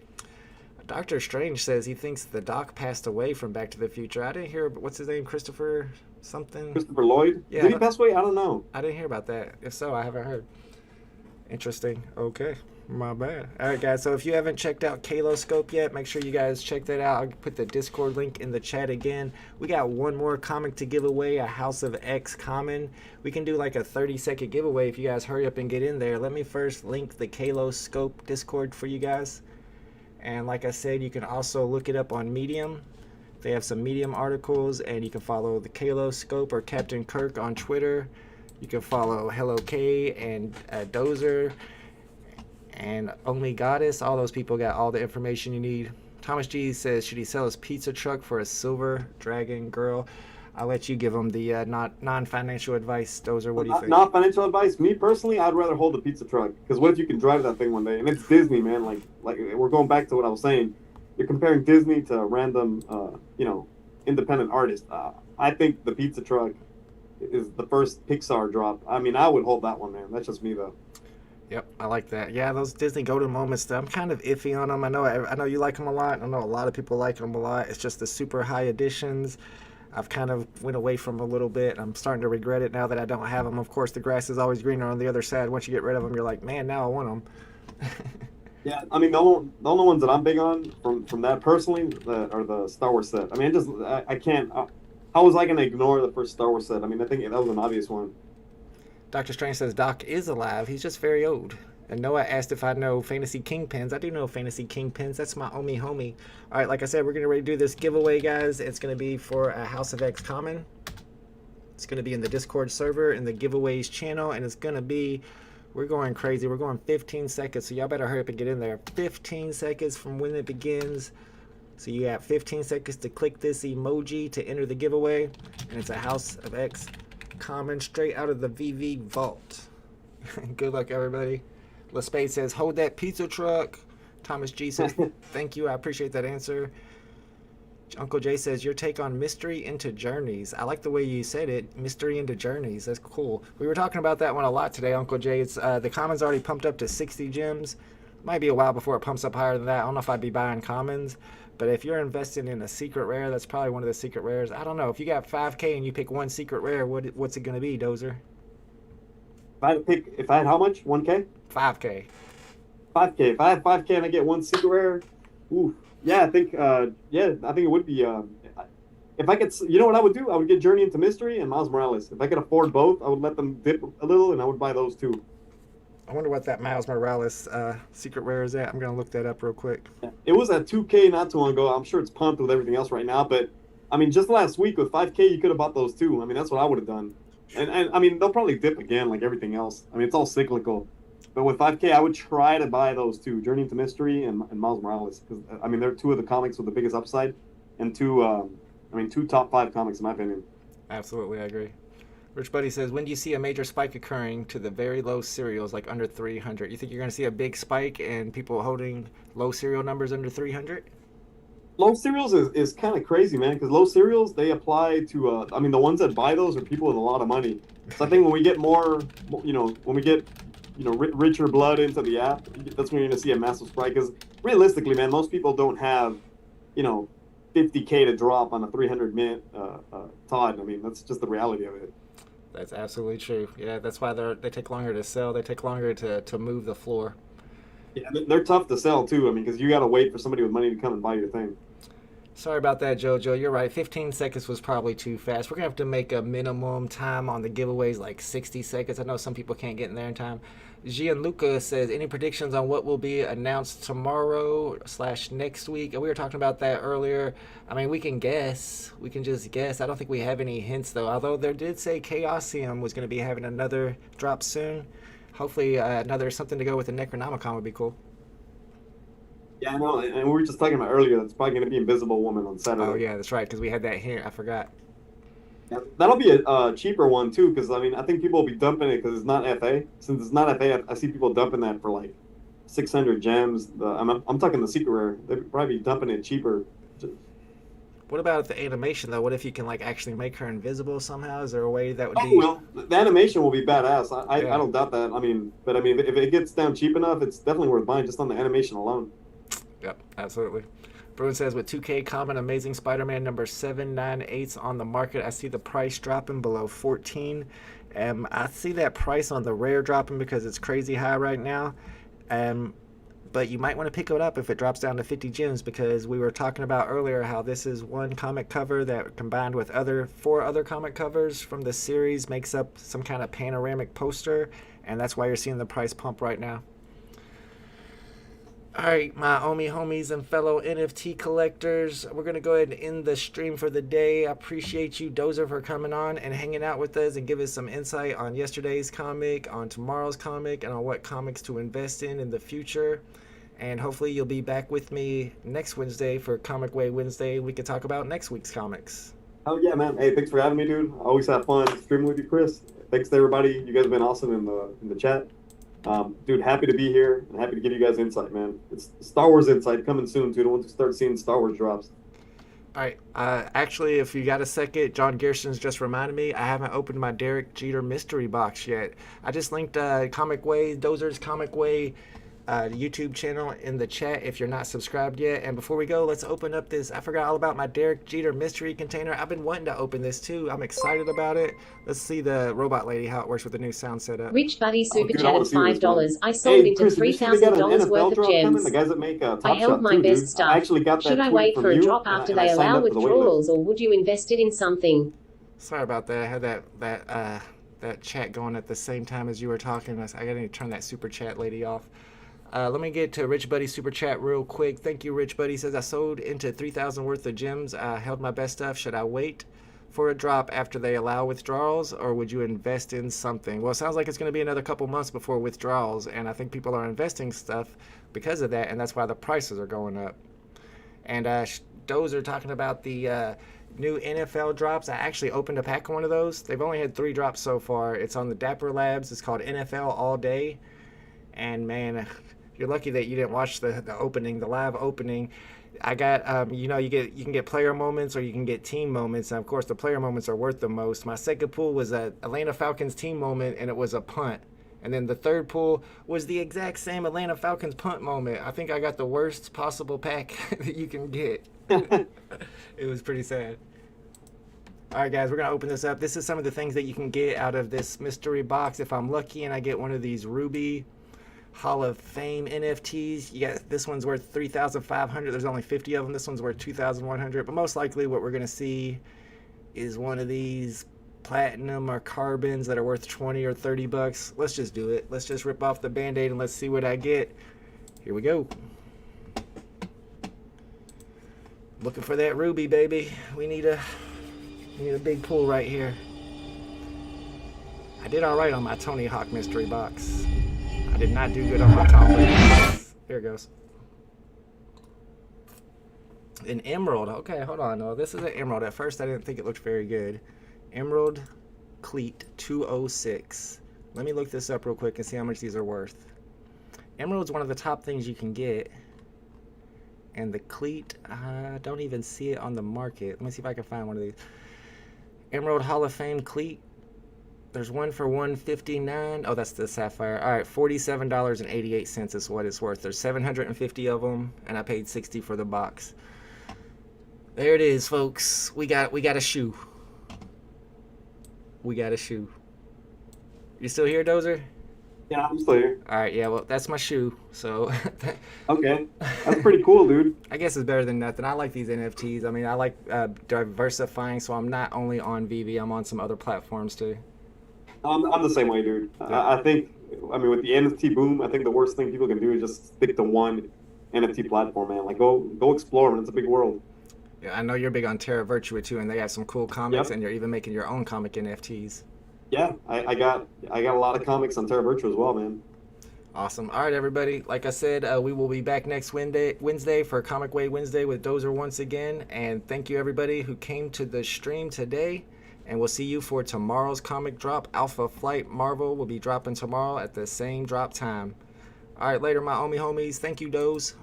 Doctor Strange says he thinks the Doc passed away from Back to the Future. I didn't hear. What's his name? Christopher something. Christopher Lloyd. Yeah, Did he pass away? I don't know. I didn't hear about that. If so, I haven't heard. Interesting. Okay. My bad. All right, guys. So if you haven't checked out Kaloscope yet, make sure you guys check that out. I'll put the Discord link in the chat again. We got one more comic to give away, a House of X common. We can do like a 30-second giveaway if you guys hurry up and get in there. Let me first link the Kaloscope Discord for you guys. And like I said, you can also look it up on Medium. They have some Medium articles, and you can follow the Kaloscope or Captain Kirk on Twitter. You can follow Hello K and Dozer and Only Goddess. All those people got all the information you need. Thomas G says, should he sell his pizza truck for a silver dragon girl? I'll let you give him the non-financial advice. Dozer, what do you think? Not financial advice. Me personally, I'd rather hold a pizza truck, because what if you can drive that thing one day? And it's Disney, man. Like we're going back to what I was saying. You're comparing Disney to random, independent artists. I think the pizza truck is the first Pixar drop. I mean, I would hold that one, man. That's just me, though. Yep, I like that. Yeah, those Disney golden moments, I'm kind of iffy on them. I know you like them a lot. I know a lot of people like them a lot. It's just the super high editions. I've kind of went away from a little bit. I'm starting to regret it now that I don't have them. Of course, the grass is always greener on the other side. Once you get rid of them, you're like, man, now I want them. Yeah, I mean, the only ones that I'm big on from that personally are the Star Wars set. I mean, I can't. How was I going to ignore the first Star Wars set? I mean, I think that was an obvious one. Dr. Strange says Doc is alive. He's just very old. And Noah asked if I know Fantasy Kingpins. I do know Fantasy Kingpins. That's my homie. All right, like I said, we're going to do this giveaway, guys. It's going to be for a House of X common. It's going to be in the Discord server, in the giveaways channel, and it's going to be, we're going crazy. We're going 15 seconds, so y'all better hurry up and get in there. 15 seconds from when it begins. So you have 15 seconds to click this emoji to enter the giveaway, and it's a House of X common straight out of the VeVe vault. Good luck, everybody. LaSpade says, hold that pizza truck. Thomas G says, thank you. I appreciate that answer. Uncle Jay says, your take on mystery into journeys. I like the way you said it. Mystery into journeys. That's cool. We were talking about that one a lot today, Uncle Jay. It's the commons already pumped up to 60 gems. Might be a while before it pumps up higher than that. I don't know if I'd be buying commons. But if you're investing in a secret rare, that's probably one of the secret rares. I don't know. If you got 5K and you pick one secret rare, what's it going to be, Dozer? If I had how much? 1K? 5K. 5K. If I had 5K and I get one secret rare, ooh, yeah, I think it would be. If I could, you know what I would do? I would get Journey into Mystery and Miles Morales. If I could afford both, I would let them dip a little, and I would buy those two. I wonder what that Miles Morales secret rare is at. I'm going to look that up real quick. Yeah. It was at 2K not too long ago. I'm sure it's pumped with everything else right now, but I mean, just last week with 5K, you could have bought those too. I mean, that's what I would have done. And I mean, they'll probably dip again like everything else. I mean, it's all cyclical. But with 5K, I would try to buy those two, Journey into Mystery and Miles Morales, because I mean, they're two of the comics with the biggest upside, and two top 5 comics in my opinion. Absolutely, I agree. Rich Buddy says, when do you see a major spike occurring to the very low serials, like under 300? You think you're going to see a big spike and people holding low serial numbers under 300? Low serials is kind of crazy, man, because low serials, they apply to, I mean, the ones that buy those are people with a lot of money. So I think when we get more, richer blood into the app, that's when you're going to see a massive spike. Because realistically, man, most people don't have, 50K to drop on a 300 mint Todd. I mean, that's just the reality of it. That's absolutely true. Yeah, that's why they take longer to sell. They take longer to move the floor. Yeah, they're tough to sell too. I mean, because you got to wait for somebody with money to come and buy your thing. Sorry about that, JoJo. You're right. 15 seconds was probably too fast. We're going to have to make a minimum time on the giveaways like 60 seconds. I know some people can't get in there in time. Gianluca says, any predictions on what will be announced tomorrow/next week? And we were talking about that earlier. I mean, we can guess. We can just guess. I don't think we have any hints, though. Although there did say Chaosium was going to be having another drop soon. Hopefully another something to go with the Necronomicon would be cool. Yeah, I know. And we were just talking about earlier. It's probably going to be Invisible Woman on Saturday. Oh, yeah, that's right, because we had that hint. I forgot. Yeah, that'll be a cheaper one too, because I mean I think people will be dumping it because it's not FA. Since it's not FA, I see people dumping that for like 600 gems. I'm talking the secret rare. They'd probably be dumping it cheaper. What about the animation though? What if you can like actually make her invisible somehow? Is there a way that would be? Oh well, the animation will be badass. I Yeah. don't doubt that. I mean, but I mean if it gets down cheap enough, it's definitely worth buying just on the animation alone. Yep, absolutely. Bruin says, with 2K common Amazing Spider-Man number 798 on the market, I see the price dropping below 14. I see that price on the rare dropping because it's crazy high right now. But you might want to pick it up if it drops down to 50 gems, because we were talking about earlier how this is one comic cover that combined with four other comic covers from the series makes up some kind of panoramic poster, and that's why you're seeing the price pump right now. All right, my Omi homies and fellow NFT collectors, we're going to go ahead and end the stream for the day. I appreciate you, Dozer, for coming on and hanging out with us and give us some insight on yesterday's comic, on tomorrow's comic, and on what comics to invest in the future. And hopefully you'll be back with me next Wednesday for Comic Way Wednesday. We can talk about next week's comics. Oh yeah, man. Hey, thanks for having me, dude. I always have fun streaming with you, Chris. Thanks to everybody. You guys have been awesome in the chat. Dude, happy to be here and happy to give you guys insight, man. It's Star Wars insight coming soon, dude. Once we start seeing Star Wars drops. All right. Actually, if you got a second, John Gerson's just reminded me I haven't opened my Derek Jeter mystery box yet. I just linked Comic Way, Dozer's Comic Way YouTube channel in the chat if you're not subscribed yet. And before we go, let's open up this. I forgot all about my Derek Jeter mystery container. I've been wanting to open this too. I'm excited about it. Let's see the robot lady, how it works with the new sound setup. Rich Buddy super dude, I chatted wanna see this, man. $5. I sold into Chris, did you see they got an $3,000 NFL worth of drop coming? gems. The guys that make Top I held Shot my too, best dude. stuff. I actually got that Should I tweet wait from for a you, drop and after I they signed allow up for the wait withdrawals, list. or would you invest it in something? Sorry about that. I had that chat going at the same time as you were talking. I gotta need to turn that super chat lady off. Let me get to Rich Buddy super chat real quick. Thank you, Rich Buddy. Says, I sold into 3,000 worth of gems. I held my best stuff. Should I wait for a drop after they allow withdrawals, or would you invest in something? Well, it sounds like it's going to be another couple months before withdrawals, and I think people are investing stuff because of that, and that's why the prices are going up. And Dozer talking about the new NFL drops. I actually opened a pack of one of those. They've only had 3 drops so far. It's on the Dapper Labs. It's called NFL All Day. And man, you're lucky that you didn't watch the opening, the live opening. I got, you can get player moments or you can get team moments. And of course, the player moments are worth the most. My second pool was a Atlanta Falcons team moment, and it was a punt. And then the third pool was the exact same Atlanta Falcons punt moment. I think I got the worst possible pack that you can get. It was pretty sad. All right, guys, we're going to open this up. This is some of the things that you can get out of this mystery box. If I'm lucky and I get one of these Ruby Hall of Fame NFTs, this one's worth 3,500. There's only 50 of them. This one's worth 2,100. But most likely what we're going to see is one of these platinum or carbons that are worth 20 or 30 bucks. Let's just do it. Let's just rip off the band-aid and let's see what I get. Here we go. Looking for that ruby, baby. We need a big pull right here. I did all right on my Tony Hawk mystery box. I did not do good on my Tom Brady box. Here it goes. An emerald. Okay, hold on. Oh, this is an emerald. At first, I didn't think it looked very good. Emerald Cleat 206. Let me look this up real quick and see how much these are worth. Emerald's one of the top things you can get. And the cleat, I don't even see it on the market. Let me see if I can find one of these. Emerald Hall of Fame cleat. There's one for $159. Oh, that's the sapphire. All right, $47.88 is what it's worth. There's 750 of them, and I paid $60 for the box. There it is, folks. We got a shoe. We got a shoe. You still here, Dozer? Yeah, I'm still here. All right, yeah, well, that's my shoe. So Okay, that's pretty cool, dude. I guess it's better than nothing. I like these NFTs. I mean, I like diversifying, so I'm not only on VeVe, I'm on some other platforms too. I'm the same way, dude. I think, I mean, with the NFT boom, I think the worst thing people can do is just stick to one NFT platform, man. Like, go explore, man. It's a big world. Yeah, I know you're big on Terra Virtua too, and they have some cool comics, Yep. and you're even making your own comic NFTs. Yeah, I got a lot of comics on Terra Virtua as well, man. Awesome. All right, everybody. Like I said, we will be back next Wednesday for Comic Way Wednesday with Dozer once again. And thank you, everybody, who came to the stream today. And we'll see you for tomorrow's comic drop. Alpha Flight Marvel will be dropping tomorrow at the same drop time. All right, later, my homies. Thank you, Doze.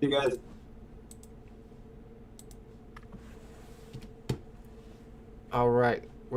You guys. All right.